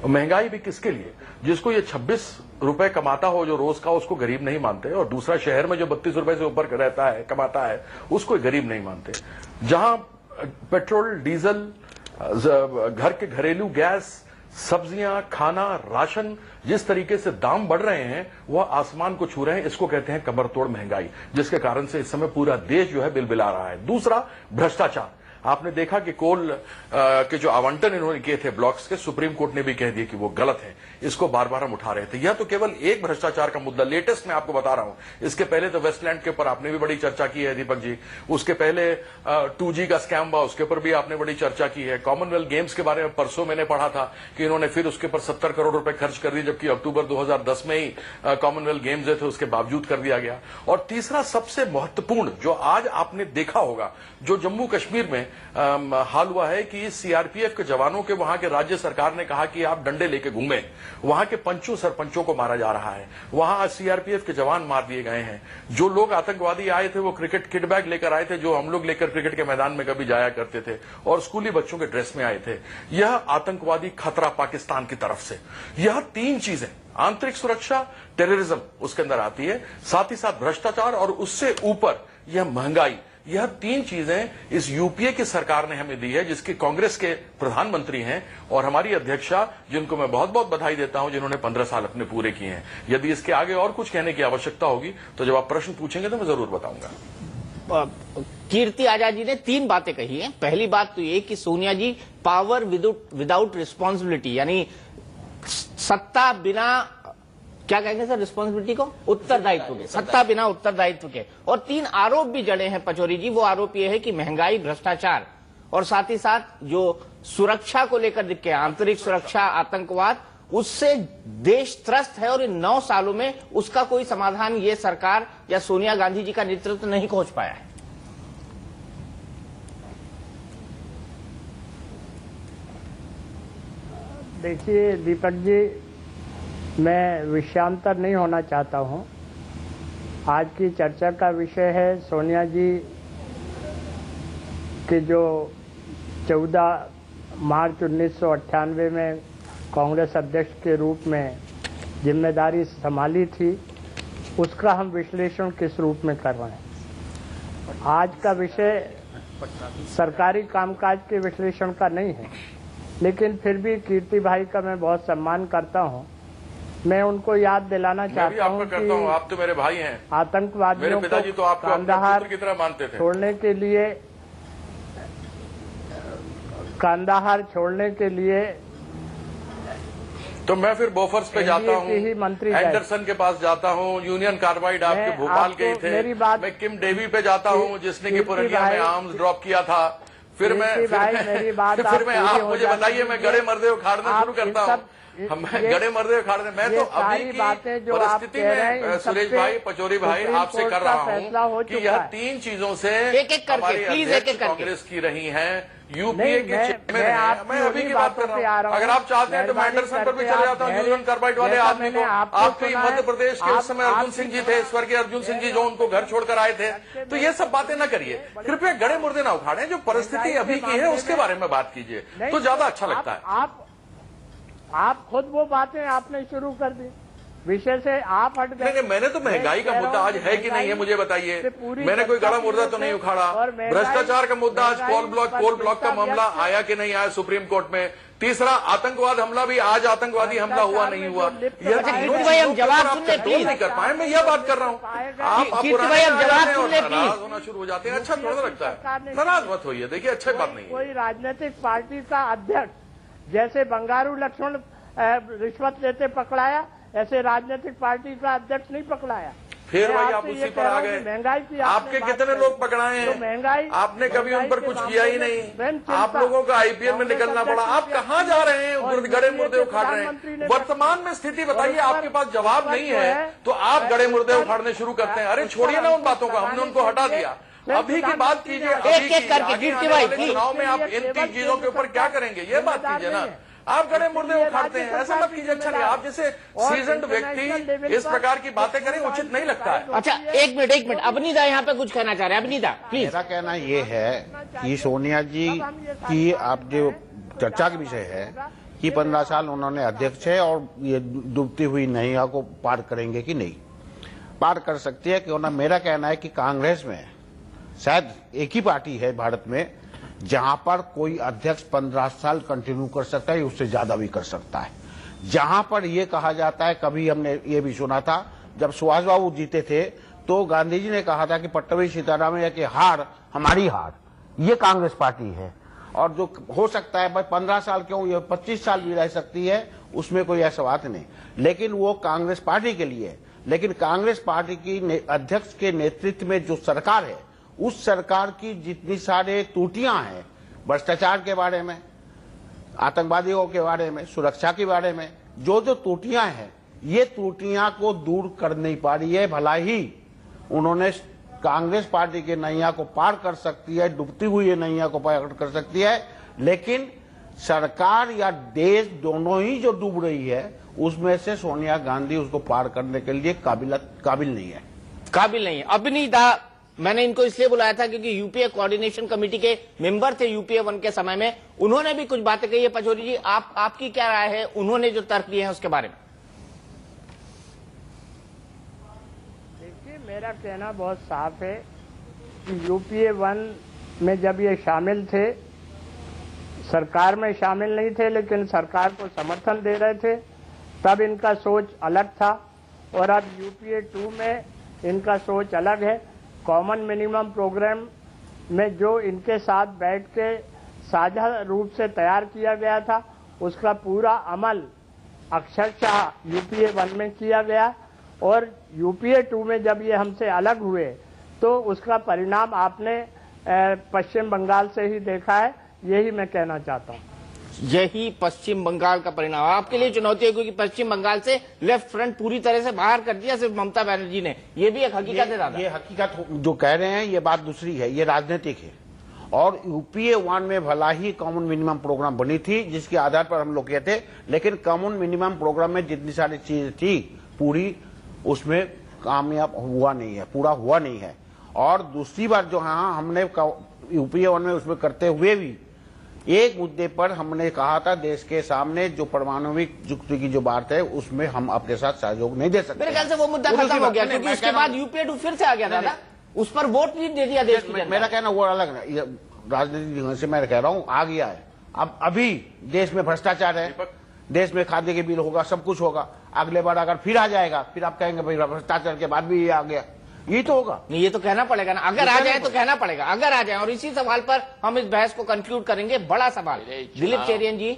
महंगाई भी किसके लिए? जिसको ये 26 रुपए कमाता हो जो रोज का, उसको गरीब नहीं मानते, और दूसरा शहर में जो 32 रुपए से ऊपर रहता है, कमाता है, उसको गरीब नहीं मानते। जहां पेट्रोल, डीजल, घर के घरेलू गैस, सब्जियां, खाना, राशन, जिस तरीके से दाम बढ़ रहे हैं वह आसमान को छू रहे हैं, इसको कहते हैं कमर तोड़ महंगाई, जिसके कारण से इस समय पूरा देश जो है बिलबिला रहा है। दूसरा, भ्रष्टाचार। आपने देखा कि कोल के जो आवंटन इन्होंने किए थे ब्लॉक्स के, सुप्रीम कोर्ट ने भी कह दिया कि वो गलत है, इसको बार बार हम उठा रहे थे। यह तो केवल एक भ्रष्टाचार का मुद्दा, लेटेस्ट मैं आपको बता रहा हूं। इसके पहले तो वेस्टलैंड के ऊपर आपने भी बड़ी चर्चा की है दीपक जी, उसके पहले 2G का स्कैम हुआ, उसके ऊपर भी आपने बड़ी चर्चा की है। कॉमनवेल्थ गेम्स के बारे में परसों मैंने पढ़ा था कि इन्होंने फिर उसके ऊपर 70 करोड़ रुपए खर्च कर दिए, जबकि अक्टूबर 2010 में ही कॉमनवेल्थ गेम्स जो थे उसके बावजूद कर दिया गया। और तीसरा सबसे महत्वपूर्ण, जो आज आपने देखा होगा, जो जम्मू कश्मीर में हाल हुआ है कि सीआरपीएफ के जवानों के, वहां के राज्य सरकार ने कहा कि आप डंडे लेके घूमे, वहां के पंचों सरपंचों को मारा जा रहा है, वहां सीआरपीएफ के जवान मार दिए गए हैं। जो लोग आतंकवादी आए थे वो क्रिकेट किट बैग लेकर आए थे, जो हम लोग लेकर क्रिकेट के मैदान में कभी जाया करते थे, और स्कूली बच्चों के ड्रेस में आए थे। यह आतंकवादी खतरा पाकिस्तान की तरफ से। यह 3 चीजें, आंतरिक सुरक्षा, टेररिज्म उसके अंदर आती है, साथ ही साथ भ्रष्टाचार, और उससे ऊपर यह महंगाई। यह 3 चीजें इस यूपीए की सरकार ने हमें दी है, जिसकी कांग्रेस के प्रधानमंत्री हैं और हमारी अध्यक्षा, जिनको मैं बहुत बहुत बधाई देता हूं, जिन्होंने 15 साल अपने पूरे किए हैं। यदि इसके आगे और कुछ कहने की आवश्यकता होगी तो जब आप प्रश्न पूछेंगे तो मैं जरूर बताऊंगा। कीर्ति आजाद जी ने 3 बातें कही हैं। पहली बात तो ये कि सोनिया जी पावर विदाउट रिस्पॉन्सिबिलिटी, यानी सत्ता बिना, क्या कहेंगे सर, रिस्पॉन्सिबिलिटी को, उत्तरदायित्व के, सत्ता बिना उत्तरदायित्व के। और 3 आरोप भी जड़े हैं पचौरी जी। वो आरोप ये है कि महंगाई, भ्रष्टाचार, और साथ ही साथ जो सुरक्षा को लेकर दिक्कतें, आंतरिक सुरक्षा, आतंकवाद, उससे देश त्रस्त है, और इन 9 सालों में उसका कोई समाधान ये सरकार या सोनिया गांधी जी का नेतृत्व नहीं खोज पाया है। देखिए दीपक जी, मैं विषयांतर नहीं होना चाहता हूं। आज की चर्चा का विषय है सोनिया जी के जो 14 मार्च 1998 में कांग्रेस अध्यक्ष के रूप में जिम्मेदारी संभाली थी, उसका हम विश्लेषण किस रूप में कर रहे हैं। आज का विषय सरकारी कामकाज के विश्लेषण का नहीं है, लेकिन फिर भी कीर्ति भाई का मैं बहुत सम्मान करता हूं मैं उनको याद दिलाना मैं भी चाहता आपका हूँ करता हूँ, आप तो मेरे भाई हैं। आतंकवादियों मेरे पिताजी तो आपको अपने पुत्र की तरह मानते थे। कांदाहार छोड़ने के लिए तो मैं फिर बोफर्स पे जाता हूँ, एंडरसन के पास जाता हूँ, यूनियन कार्बाइड आपके भोपाल के ही थे, मैं किम डेवी पे जाता हूँ जिसने कि पुरनिया में आर्म्स ड्रॉप किया था। फिर मैं आप मुझे बताइए, मैं गड़े मर्दे उखाड़ना शुरू करता हूँ। गड़े मर्दे उखाड़ने, मैं तो अभी की परिस्थिति में सुरेश भाई, पचौरी भाई, आपसे कर रहा हूँ कि यह 3 चीजों से हमारी अध्यक्ष कांग्रेस की रही हैं, यूपीए के चेयरमैन हैं। मैं अभी की बात कर रहा हूँ। अगर आप चाहते हैं तो मैं एंडरसन पर भी चले जाता हूँ, यूनियन कार्बाइड वाले आदमी को। आपके मध्य प्रदेश के उस समय अर्जुन सिंह जी थे, स्वर्गीय अर्जुन सिंह जी, जो उनको घर छोड़कर आए थे। तो ये सब बातें न करिए कृपया, गड़े मुर्दे ना उखाड़े, जो परिस्थिति अभी की है उसके बारे में बात कीजिए तो ज्यादा अच्छा लगता है। आप खुद वो बातें आपने शुरू कर दी, विषय से आप हट गए। नहीं, मैंने तो महंगाई का मुद्दा आज है कि नहीं है मुझे बताइए, मैंने कोई गड़ा मुर्दा तो नहीं उखाड़ा। भ्रष्टाचार का मुद्दा आज कोल ब्लॉक का मामला आया कि नहीं आया सुप्रीम कोर्ट में। तीसरा, आतंकवाद हमला भी आज आतंकवादी हमला हुआ नहीं हुआ, यह हम जवाब सुन ले प्लीज। नहीं कर पाए, मैं यह बात कर रहा हूँ। आप नाराज होना शुरू हो जाते हैं, अच्छा थोड़ा लगता है। नाराज मत होइए, देखिए अच्छी बात नहीं है। कोई राजनीतिक पार्टी का अध्यक्ष जैसे बंगारू लक्ष्मण रिश्वत लेते पकड़ाया, ऐसे राजनीतिक पार्टी का अध्यक्ष नहीं पकड़ाया। फिर वही आप उसी पर आ गए। महंगाई की आपके कितने लोग पकड़ाए हैं? महंगाई आपने कभी उन पर कुछ किया ही नहीं। आप लोगों का आईपीएल में निकलना पड़ा। आप कहाँ जा रहे हैं? गड़े मुर्दे उखाड़ रहे हैं। वर्तमान में स्थिति बताइए, आपके पास जवाब नहीं है तो आप गड़े मुर्दे उखाड़ने शुरू करते हैं। अरे छोड़िए ना उन बातों को, हमने उनको हटा दिया। अभी की बात कीजिए, चुनाव में आप इन 3 चीजों के ऊपर क्या करेंगे, ये बात कीजिए ना। आप गड़े मुर्दे उखाड़ते हैं, ऐसा मत कीजिए। अच्छा नहीं, आप जैसे सीजन्ड व्यक्ति इस प्रकार की बातें करें उचित नहीं लगता है। अच्छा एक मिनट, अवनीदा यहाँ पे कुछ कहना चाह रहे हैं। अवनीदा प्लीज। मेरा कहना ये है कि सोनिया जी की आप जो चर्चा का विषय है कि 15 साल उन्होंने अध्यक्ष है और ये डूबती हुई नैया को पार करेंगे कि नहीं, पार कर सकती है क्यों ना। मेरा कहना है कि कांग्रेस में शायद एक ही पार्टी है भारत में जहां पर कोई अध्यक्ष 15 साल कंटिन्यू कर सकता है, उससे ज्यादा भी कर सकता है। जहां पर यह कहा जाता है, कभी हमने ये भी सुना था जब सुभाष बाबू जीते थे तो गांधी जी ने कहा था कि पट्टभी सीतारामैया की हार हमारी हार, ये कांग्रेस पार्टी है। और जो हो सकता है भाई 15 साल क्यों, ये 25 साल भी रह सकती है, उसमें कोई ऐसा बात नहीं, लेकिन वो कांग्रेस पार्टी के लिए। लेकिन कांग्रेस पार्टी की अध्यक्ष के नेतृत्व में जो सरकार है, उस सरकार की जितनी सारे त्रुटियां हैं, भ्रष्टाचार के बारे में, आतंकवादियों के बारे में, सुरक्षा के बारे में, जो त्रुटियां हैं, ये त्रुटियां को दूर कर नहीं पा रही है। भला ही उन्होंने कांग्रेस पार्टी के नैया को पार कर सकती है, डूबती हुई नैया को पार कर सकती है, लेकिन सरकार या देश दोनों ही जो डूब रही है, उसमें से सोनिया गांधी उसको पार करने के लिए काबिल नहीं है। अवनीदा, मैंने इनको इसलिए बुलाया था क्योंकि यूपीए कोऑर्डिनेशन कमेटी के मेंबर थे यूपीए 1 के समय में, उन्होंने भी कुछ बातें कही है। पचौरी जी, आपकी क्या राय है उन्होंने जो तर्क दिए हैं उसके बारे में? देखिए, मेरा कहना बहुत साफ है कि यूपीए 1 में जब ये शामिल थे, सरकार में शामिल नहीं थे लेकिन सरकार को समर्थन दे रहे थे, तब इनका सोच अलग था। और अब यूपीए 2 में इनका सोच अलग है। कॉमन मिनिमम प्रोग्राम में जो इनके साथ बैठ के साझा रूप से तैयार किया गया था, उसका पूरा अमल अक्षरशः यूपीए 1 में किया गया। और यूपीए 2 में जब ये हमसे अलग हुए तो उसका परिणाम आपने पश्चिम बंगाल से ही देखा है, यही मैं कहना चाहता हूँ। यही पश्चिम बंगाल का परिणाम आपके लिए चुनौती है, क्योंकि पश्चिम बंगाल से लेफ्ट फ्रंट पूरी तरह से बाहर कर दिया सिर्फ ममता बनर्जी ने। ये भी एक हकीकत है दादा। ये हकीकत जो कह रहे हैं ये बात दूसरी है, ये राजनीतिक है। और यूपीए 1 में भला ही कॉमन मिनिमम प्रोग्राम बनी थी जिसके आधार पर हम लोग कहते, लेकिन कॉमन मिनिमम प्रोग्राम में जितनी सारी चीज थी पूरी उसमें कामयाब हुआ नहीं है, पूरा हुआ नहीं है। और दूसरी बात जो हमने यूपीए 1 में उसमें करते हुए भी एक मुद्दे पर हमने कहा था देश के सामने, जो परमाणुविक युक्ति की जो बात है उसमें हम अपने साथ सहयोग नहीं दे सकते। मेरे ख्याल से वो मुद्दा खत्म हो गया, क्योंकि उसके बाद यूपीए 2 फिर से आ गया दादा, उस पर वोट नहीं दे दिया देश की। मेरा कहना वो अलग है, राजनीतिक ढंग से मैं कह रहा हूँ आ गया है। अब अभी देश में भ्रष्टाचार है, देश में खाद्य के बिल होगा, सब कुछ होगा। अगले बार अगर फिर आ जाएगा, फिर आप कहेंगे भाई भ्रष्टाचार के बाद भी ये आ गया। ये तो होगा नहीं, ये तो कहना पड़ेगा ना, अगर आ जाए तो कहना पड़ेगा, अगर आ जाए। और इसी सवाल पर हम इस बहस को कंक्लूड करेंगे। बड़ा सवाल, दिलीप चेरियन जी,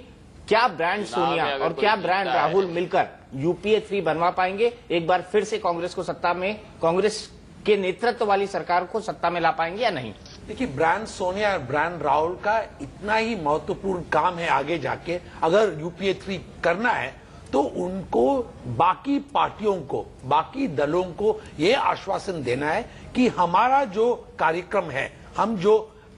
क्या ब्रांड सोनिया और क्या ब्रांड राहुल मिलकर यूपीए 3 बनवा पाएंगे? एक बार फिर से कांग्रेस को सत्ता में, कांग्रेस के नेतृत्व वाली सरकार को सत्ता में ला पाएंगे या नहीं? देखिए, ब्रांड सोनिया और ब्रांड राहुल का इतना ही महत्वपूर्ण काम है आगे जाके। अगर यूपीए 3 करना है तो उनको बाकी पार्टियों को, बाकी दलों को ये आश्वासन देना है कि हमारा जो कार्यक्रम है, हम जो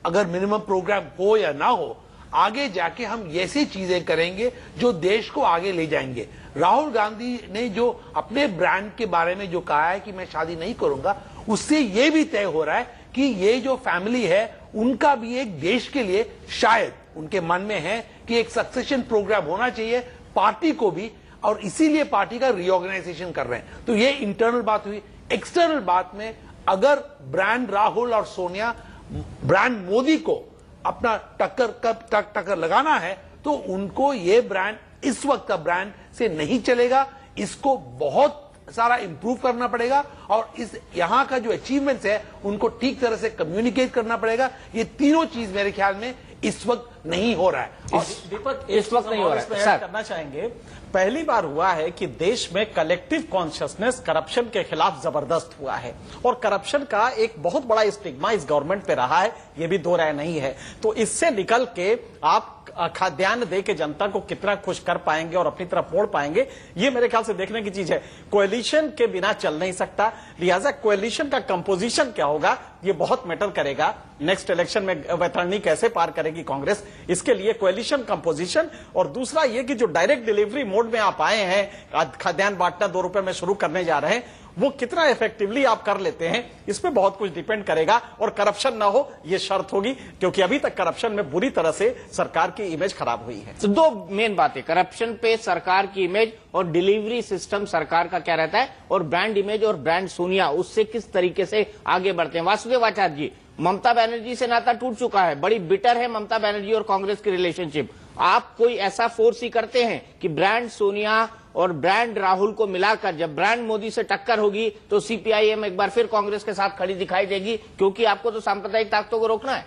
अगर मिनिमम प्रोग्राम हो या ना हो, आगे जाके हम ऐसी चीजें करेंगे जो देश को आगे ले जाएंगे। राहुल गांधी ने जो अपने ब्रांड के बारे में जो कहा है कि मैं शादी नहीं करूंगा, उससे ये भी तय हो रहा है कि ये जो फैमिली है उनका भी एक देश के लिए शायद उनके मन में है कि एक सक्सेशन प्रोग्राम होना चाहिए पार्टी को भी, और इसीलिए पार्टी का रीऑर्गेनाइजेशन कर रहे हैं। तो ये इंटरनल बात हुई। एक्सटर्नल बात में अगर ब्रांड राहुल और सोनिया ब्रांड मोदी को अपना टक्कर लगाना है तो उनको ये ब्रांड इस वक्त का ब्रांड से नहीं चलेगा, इसको बहुत सारा इंप्रूव करना पड़ेगा और इस यहां का जो अचीवमेंट्स है उनको ठीक तरह से कम्युनिकेट करना पड़ेगा। ये तीनों चीज मेरे ख्याल में इस वक्त नहीं हो रहा है। और दीपक, इस वक्त नहीं हो रहा है सर, करना चाहेंगे। पहली बार हुआ है कि देश में कलेक्टिव कॉन्शियसनेस करप्शन के खिलाफ जबरदस्त हुआ है और करप्शन का एक बहुत बड़ा स्टिग्मा इस गवर्नमेंट पे रहा है, ये भी दो राय नहीं है। तो इससे निकल के आप खाद्यान्न दे के जनता को कितना खुश कर पाएंगे और अपनी तरफ मोड़ पाएंगे, ये मेरे ख्याल से देखने की चीज है। कोएलिशन के बिना चल नहीं सकता, लिहाजा कोएलिशन का कंपोजिशन क्या होगा ये बहुत मैटर करेगा। नेक्स्ट इलेक्शन में वैतरणी कैसे पार करेगी कांग्रेस, इसके लिए कोएलिशन कंपोजिशन। और दूसरा ये कि जो डायरेक्ट डिलीवरी मोड में आप आए हैं, खाद्यान्न बांटना 2 रुपए में शुरू करने जा रहे हैं, वो कितना इफेक्टिवली आप कर लेते हैं, इस पे बहुत कुछ डिपेंड करेगा। और करप्शन ना हो ये शर्त होगी, क्योंकि अभी तक करप्शन में बुरी तरह से सरकार की इमेज खराब हुई है। तो 2 मेन बातें, करप्शन पे सरकार की इमेज और डिलीवरी सिस्टम सरकार का क्या रहता है, और ब्रांड इमेज और ब्रांड सोनिया उससे किस तरीके से आगे बढ़ते हैं। वासुदेव आचार्य जी, ममता बनर्जी से नाता टूट चुका है, बड़ी बिटर है ममता बनर्जी और कांग्रेस की रिलेशनशिप। आप कोई ऐसा फोर्स ही करते हैं कि ब्रांड सोनिया और ब्रांड राहुल को मिलाकर जब ब्रांड मोदी से टक्कर होगी तो सीपीआईएम एक बार फिर कांग्रेस के साथ खड़ी दिखाई देगी, क्योंकि आपको तो सांप्रदायिक ताकतों को रोकना है?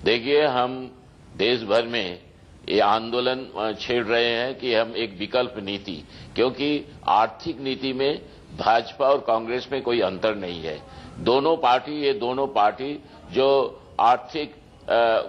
देखिए, हम देश भर में ये आंदोलन छेड़ रहे हैं कि हम एक विकल्प नीति, क्योंकि आर्थिक नीति में भाजपा और कांग्रेस में कोई अंतर नहीं है। ये दोनों पार्टी जो आर्थिक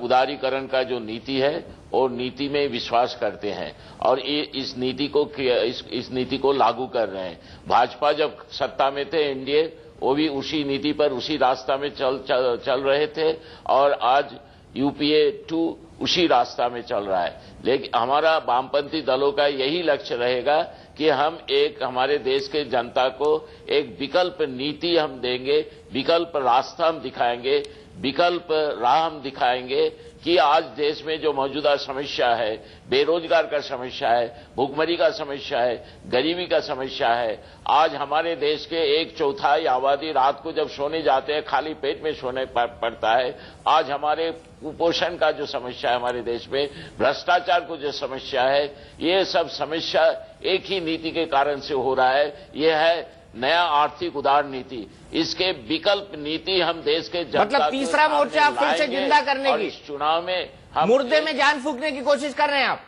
उदारीकरण का जो नीति है और नीति में विश्वास करते हैं और इस नीति को लागू कर रहे हैं। भाजपा जब सत्ता में थे एनडीए, वो भी उसी नीति पर उसी रास्ता में चल रहे थे और आज यूपीए 2 उसी रास्ता में चल रहा है। लेकिन हमारा वामपंथी दलों का यही लक्ष्य रहेगा कि हम हमारे देश के जनता को एक विकल्प नीति हम देंगे, विकल्प रास्ता हम दिखाएंगे, विकल्प राह हम दिखाएंगे कि आज देश में जो मौजूदा समस्या है, बेरोजगार का समस्या है, भुखमरी का समस्या है, गरीबी का समस्या है। आज हमारे देश के 1/4 आबादी रात को जब सोने जाते हैं खाली पेट में सोने पड़ता है। आज हमारे कुपोषण का जो समस्या है हमारे देश में, भ्रष्टाचार को जो समस्या है, ये सब समस्या एक ही नीति के कारण से हो रहा है। ये है नया आर्थिक उदार नीति। इसके विकल्प नीति हम देश के जनता मतलब तीसरा मोर्चा फिर से जिंदा करने की, इस चुनाव में हम मुर्दे में जान फूंकने की कोशिश कर रहे हैं आप?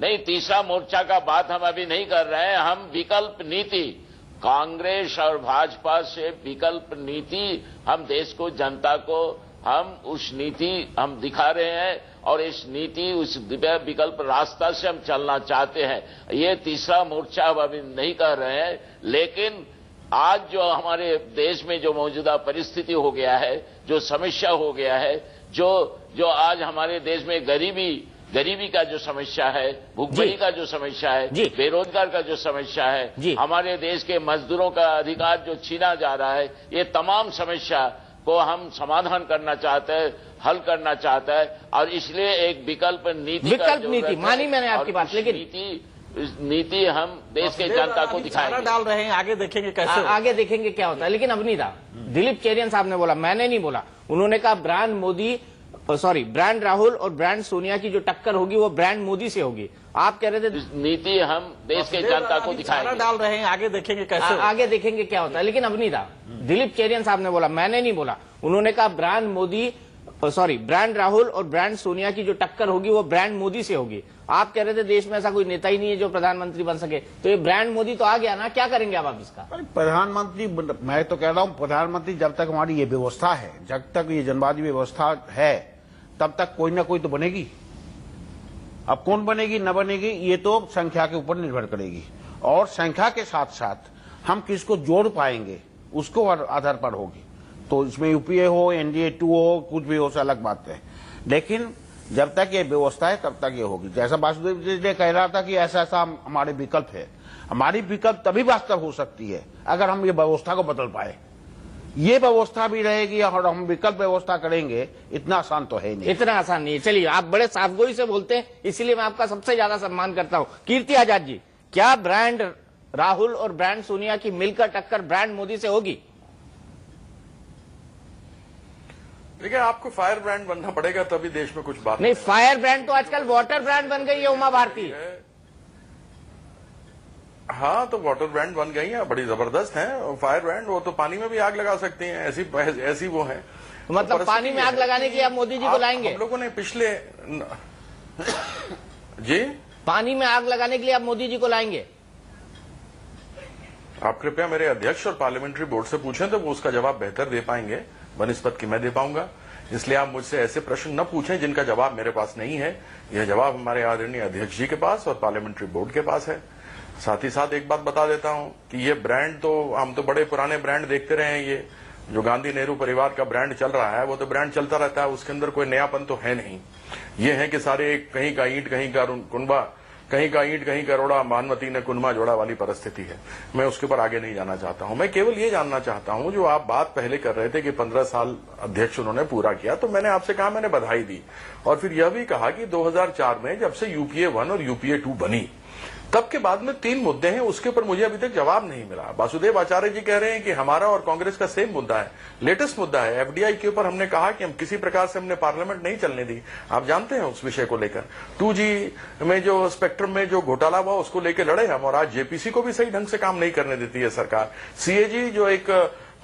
नहीं, तीसरा मोर्चा का बात हम अभी नहीं कर रहे हैं। हम विकल्प नीति, कांग्रेस और भाजपा से विकल्प नीति, हम देश को, जनता को हम उस नीति हम दिखा रहे हैं और इस नीति, उस विकल्प रास्ता से हम चलना चाहते हैं। ये तीसरा मोर्चा हम अभी नहीं कर रहे हैं। लेकिन आज जो हमारे देश में जो मौजूदा परिस्थिति हो गया है, जो समस्या हो गया है, जो आज हमारे देश में गरीबी का जो समस्या है, भुखमरी का जो समस्या है, बेरोजगार का जो समस्या है, हमारे देश के मजदूरों का अधिकार जो छीना जा रहा है, ये तमाम समस्या को हम समाधान करना चाहते हैं, हल करना चाहता है और इसलिए एक विकल्प नीति मानी मैंने आपकी बात, लेकिन नीति हम देश के जनता को दिखाएंगे, डाल रहे हैं, आगे देखेंगे कैसे आगे देखेंगे क्या होता है। लेकिन अब नहीं था, दिलीप चेरियन साहब ने बोला, मैंने नहीं बोला, उन्होंने कहा ब्रांड मोदी ब्रांड राहुल और ब्रांड सोनिया की जो टक्कर होगी वो ब्रांड मोदी से होगी। आप कह रहे थे नीति हम देश के जनता को दिखाएंगे, डाल रहे हैं, आगे देखेंगे कैसे आगे देखेंगे क्या होता है। लेकिन अब नहीं रहा। दिलीप चेरियन साहब ने बोला, मैंने नहीं बोला, उन्होंने कहा ब्रांड राहुल और ब्रांड सोनिया की जो टक्कर होगी वो ब्रांड मोदी से होगी। आप कह रहे थे देश में ऐसा कोई नेता ही नहीं है जो प्रधानमंत्री बन सके, तो ये ब्रांड मोदी तो आ गया ना, क्या करेंगे अब आप इसका? प्रधानमंत्री, मैं तो कह रहा हूं प्रधानमंत्री जब तक हमारी ये व्यवस्था है, जब तक ये जनवादी व्यवस्था है, तब तक कोई ना कोई तो बनेगी। अब कौन बनेगी न बनेगी ये तो संख्या के ऊपर निर्भर करेगी, और संख्या के साथ साथ हम किसको जोड़ पाएंगे उसको आधार पर होगी। तो इसमें यूपीए हो, एनडीए 2 हो, कुछ भी हो, अलग बात है, लेकिन जब तक ये व्यवस्था है तब तक ये होगी। जैसा वासुदेव जी ने कह रहा था कि ऐसा ऐसा हमारे विकल्प है, हमारी विकल्प तभी वास्तव हो सकती है अगर हम ये व्यवस्था को बदल पाए। ये व्यवस्था भी रहेगी और हम विकल्प व्यवस्था करेंगे, इतना आसान तो है नहीं। इतना आसान नहीं है। चलिए, आप बड़े साफगोई से बोलते हैं, इसीलिए मैं आपका सबसे ज्यादा सम्मान करता हूं। कीर्ति आजाद जी, क्या ब्रांड राहुल और ब्रांड सोनिया की मिलकर टक्कर ब्रांड मोदी से होगी? देखिए, आपको फायर ब्रांड बनना पड़ेगा तभी देश में कुछ बात नहीं। फायर ब्रांड तो आजकल वाटर ब्रांड बन गई है उमा भारती। हाँ, तो वाटर ब्रांड बन गई है, बड़ी जबरदस्त है। और फायर ब्रांड वो तो पानी में भी आग लगा सकती हैं, ऐसी वो है। मतलब पानी में आग लगाने की आप मोदी जी को लाएंगे? हम लोगों ने पिछले जी पानी में आग लगाने के लिए आप मोदी जी को लाएंगे? आप कृपया मेरे अध्यक्ष और पार्लियामेंट्री बोर्ड से पूछें तो वो उसका जवाब बेहतर दे पाएंगे बनस्पत की मैं दे पाऊंगा। इसलिए आप मुझसे ऐसे प्रश्न न पूछें जिनका जवाब मेरे पास नहीं है। यह जवाब हमारे आदरणीय अध्यक्ष जी के पास और पार्लियामेंट्री बोर्ड के पास है। साथ ही साथ एक बात बता देता हूं कि ये ब्रांड तो हम तो बड़े पुराने ब्रांड देखते रहे हैं। ये जो गांधी नेहरू परिवार का ब्रांड चल रहा है वो तो ब्रांड चलता रहता है, उसके अंदर कोई नयापन तो है नहीं। ये है कि सारे कहीं का ईंट कहीं का कुनबा, कहीं का ईंट कहीं का रोड़ा, मानवती ने कुनमा जोड़ा वाली परिस्थिति है। मैं उसके ऊपर आगे नहीं जाना चाहता हूं। मैं केवल ये जानना चाहता हूं, जो आप बात पहले कर रहे थे कि 15 साल अध्यक्ष उन्होंने पूरा किया, तो मैंने आपसे कहा, मैंने बधाई दी और फिर यह भी कहा कि 2004 में जब से यूपीए 1 और यूपीए 2 बनी तब के बाद में 3 मुद्दे हैं, उसके ऊपर मुझे अभी तक जवाब नहीं मिला। वासुदेव आचार्य जी कह रहे हैं कि हमारा और कांग्रेस का सेम मुद्दा है, लेटेस्ट मुद्दा है एफडीआई के ऊपर। हमने कहा कि हम किसी प्रकार से हमने पार्लियामेंट नहीं चलने दी। आप जानते हैं उस विषय को लेकर 2G में जो स्पेक्ट्रम में जो घोटाला हुआ उसको लेकर लड़े हम, और आज जेपीसी को भी सही ढंग से काम नहीं करने देती है सरकार। सीएजी जो एक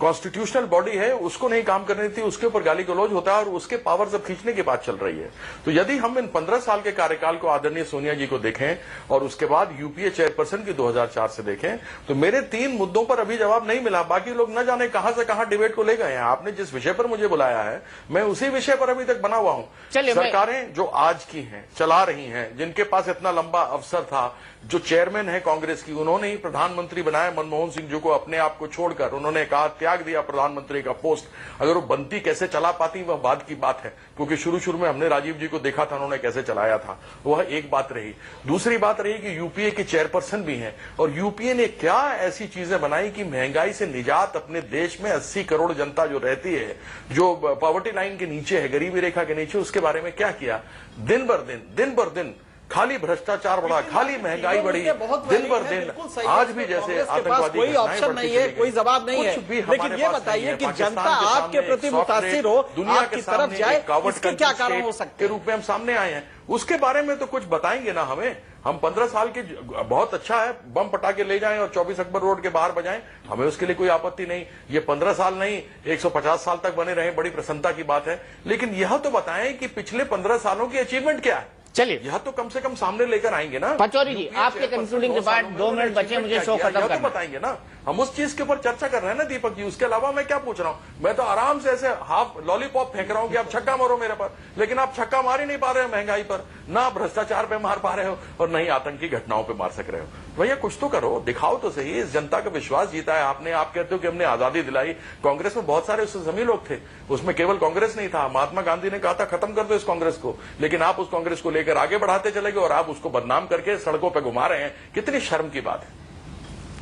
कॉन्स्टिट्यूशनल बॉडी है उसको नहीं काम करने देती, उसके ऊपर गाली गलौज होता है और उसके पावर्स अब खींचने की बात चल रही है। तो यदि हम इन 15 साल के कार्यकाल को आदरणीय सोनिया जी को देखें और उसके बाद यूपीए चेयरपर्सन की 2004 से देखें तो मेरे 3 मुद्दों पर अभी जवाब नहीं मिला। बाकी लोग न जाने कहां से कहां डिबेट को ले गए हैं। आपने जिस विषय पर मुझे बुलाया है मैं उसी विषय पर अभी तक बना हुआ हूं। सरकारें जो आज की हैं, चला रही हैं, जिनके पास इतना लंबा अवसर था, जो चेयरमैन है कांग्रेस की, उन्होंने ही प्रधानमंत्री बनाया मनमोहन सिंह जी को अपने आप को छोड़कर। उन्होंने कहा त्याग दिया प्रधानमंत्री का पोस्ट। अगर वो बनती कैसे चला पाती वह बाद की बात है, क्योंकि शुरू में हमने राजीव जी को देखा था उन्होंने कैसे चलाया था। वह एक बात रही। दूसरी बात रही कि यूपीए के चेयरपर्सन भी हैं और यूपीए ने क्या ऐसी चीजें बनाई कि महंगाई से निजात अपने देश में 80 करोड़ जनता जो रहती है, जो पॉवर्टी लाइन के नीचे है, गरीबी रेखा के नीचे, उसके बारे में क्या किया। दिन भर दिन खाली भ्रष्टाचार बढ़ा, खाली महंगाई बढ़ी, दिन भर दिन। आज भी जैसे आतंकवादी कोई ऑप्शन नहीं है, कोई जवाब नहीं है, लेकिन ये बताइए कि जनता आपके प्रति मुतासिर हो, दुनिया की तरफ जाए, इसके क्या कारण हो सकते के रूप में हम सामने आए हैं, उसके बारे में तो कुछ बताएंगे ना हमें। हम 15 साल के बहुत अच्छा है, बम पटाखे ले जाएं और 24 अकबर रोड के बाहर बजाएं, हमें उसके लिए कोई आपत्ति नहीं। ये 15 साल नहीं 150 साल तक बने रहे, बड़ी प्रसन्नता की बात है। लेकिन यह तो बताएं कि पिछले 15 सालों की अचीवमेंट क्या है। चलिए, यह तो कम से कम सामने लेकर आएंगे ना। पचौरी जी, आपके कंक्लूडिंग के बाद 2 मिनट बचे, मुझे शो खत्म करना। तो बताएंगे ना, हम उस चीज के ऊपर चर्चा कर रहे हैं ना दीपक जी। उसके अलावा मैं क्या पूछ रहा हूं? मैं तो आराम से ऐसे हाफ लॉलीपॉप फेंक रहा हूं कि आप छक्का मारो मेरे पर, लेकिन आप छक्का मार ही नहीं पा रहे हो महंगाई पर, ना भ्रष्टाचार पे मार पा रहे हो और न ही आतंकी घटनाओं पे मार सक रहे हो। भैया कुछ तो करो, दिखाओ तो सही। इस जनता का विश्वास जीता है आपने। आप कहते हो कि हमने आजादी दिलाई। कांग्रेस में बहुत सारे उससे जमी लोग थे, उसमें केवल कांग्रेस नहीं था। महात्मा गांधी ने कहा था खत्म कर दो इस कांग्रेस को, लेकिन आप उस कांग्रेस को लेकर आगे बढ़ाते चले गए और आप उसको बदनाम करके सड़कों पर घुमा रहे हैं। कितनी शर्म की बात है।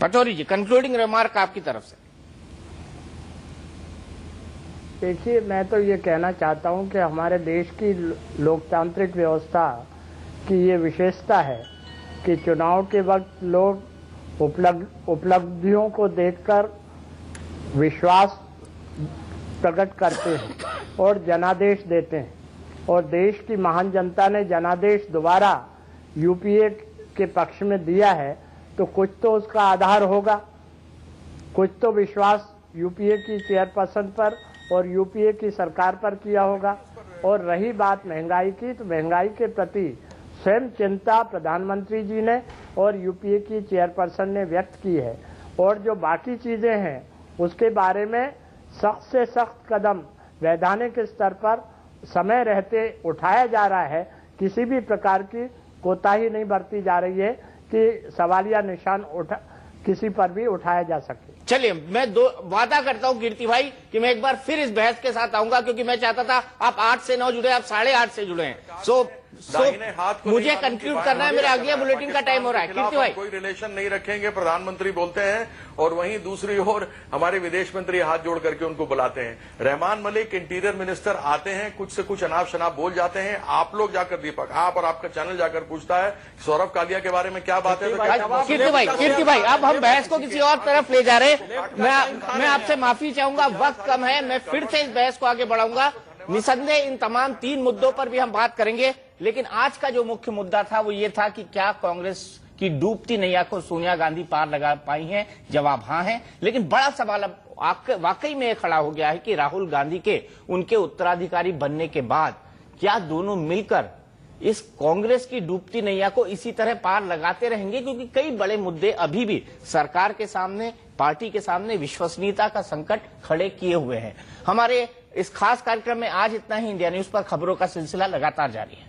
पचौरी जी, कंक्लूडिंग रिमार्क आपकी तरफ से। देखिए, मैं तो ये कहना चाहता हूं कि हमारे देश की लोकतांत्रिक व्यवस्था की ये विशेषता है कि चुनाव के वक्त लोग उपलब्धियों को देखकर विश्वास प्रकट करते हैं और जनादेश देते हैं। और देश की महान जनता ने जनादेश दोबारा यूपीए के पक्ष में दिया है, तो कुछ तो उसका आधार होगा, कुछ तो विश्वास यूपीए की चेयरपर्सन पर और यूपीए की सरकार पर किया होगा। और रही बात महंगाई की, तो महंगाई के प्रति स्वयं चिंता प्रधानमंत्री जी ने और यूपीए की चेयरपर्सन ने व्यक्त की है। और जो बाकी चीजें हैं उसके बारे में सख्त से सख्त कदम वैधानिक स्तर पर समय रहते उठाया जा रहा है। किसी भी प्रकार की कोताही नहीं बरती जा रही है कि सवालिया निशान किसी पर भी उठाया जा सके। चलिए, मैं वादा करता हूं कीर्ति भाई कि मैं एक बार फिर इस बहस के साथ आऊंगा, क्योंकि मैं चाहता था आप 8 से 9 जुड़े, आप 8:30 से जुड़े हैं। सो मुझे कंक्लूड करना है, मेरा अगले बुलेटिन का टाइम हो रहा है। कीर्ति भाई, कोई रिलेशन नहीं रखेंगे, प्रधानमंत्री बोलते हैं और वहीं दूसरी ओर हमारे विदेश मंत्री हाथ जोड़ करके उनको बुलाते हैं। रहमान मलिक इंटीरियर मिनिस्टर आते हैं, कुछ से कुछ अनाप शनाप बोल जाते हैं। आप लोग जाकर, दीपक, आप और आपका चैनल जाकर पूछता है सौरभ कालिया के बारे में क्या बात है। कीर्ति भाई, अब हम बहस को किसी और तरफ ले जा रहे हैं। मैं आपसे माफी चाहूंगा, वक्त कम है, मैं फिर से इस बहस को आगे बढ़ाऊंगा। निसंदेह इन तमाम 3 मुद्दों पर भी हम बात करेंगे, लेकिन आज का जो मुख्य मुद्दा था वो ये था कि क्या कांग्रेस की डूबती नैया को सोनिया गांधी पार लगा पाई हैं? जवाब हाँ है, लेकिन बड़ा सवाल अब वाकई में खड़ा हो गया है कि राहुल गांधी के उनके उत्तराधिकारी बनने के बाद क्या दोनों मिलकर इस कांग्रेस की डूबती नैया को इसी तरह पार लगाते रहेंगे? क्योंकि कई बड़े मुद्दे अभी भी सरकार के सामने, पार्टी के सामने विश्वसनीयता का संकट खड़े किए हुए हैं। हमारे इस खास कार्यक्रम में आज इतना ही। इंडिया न्यूज पर खबरों का सिलसिला लगातार जारी है।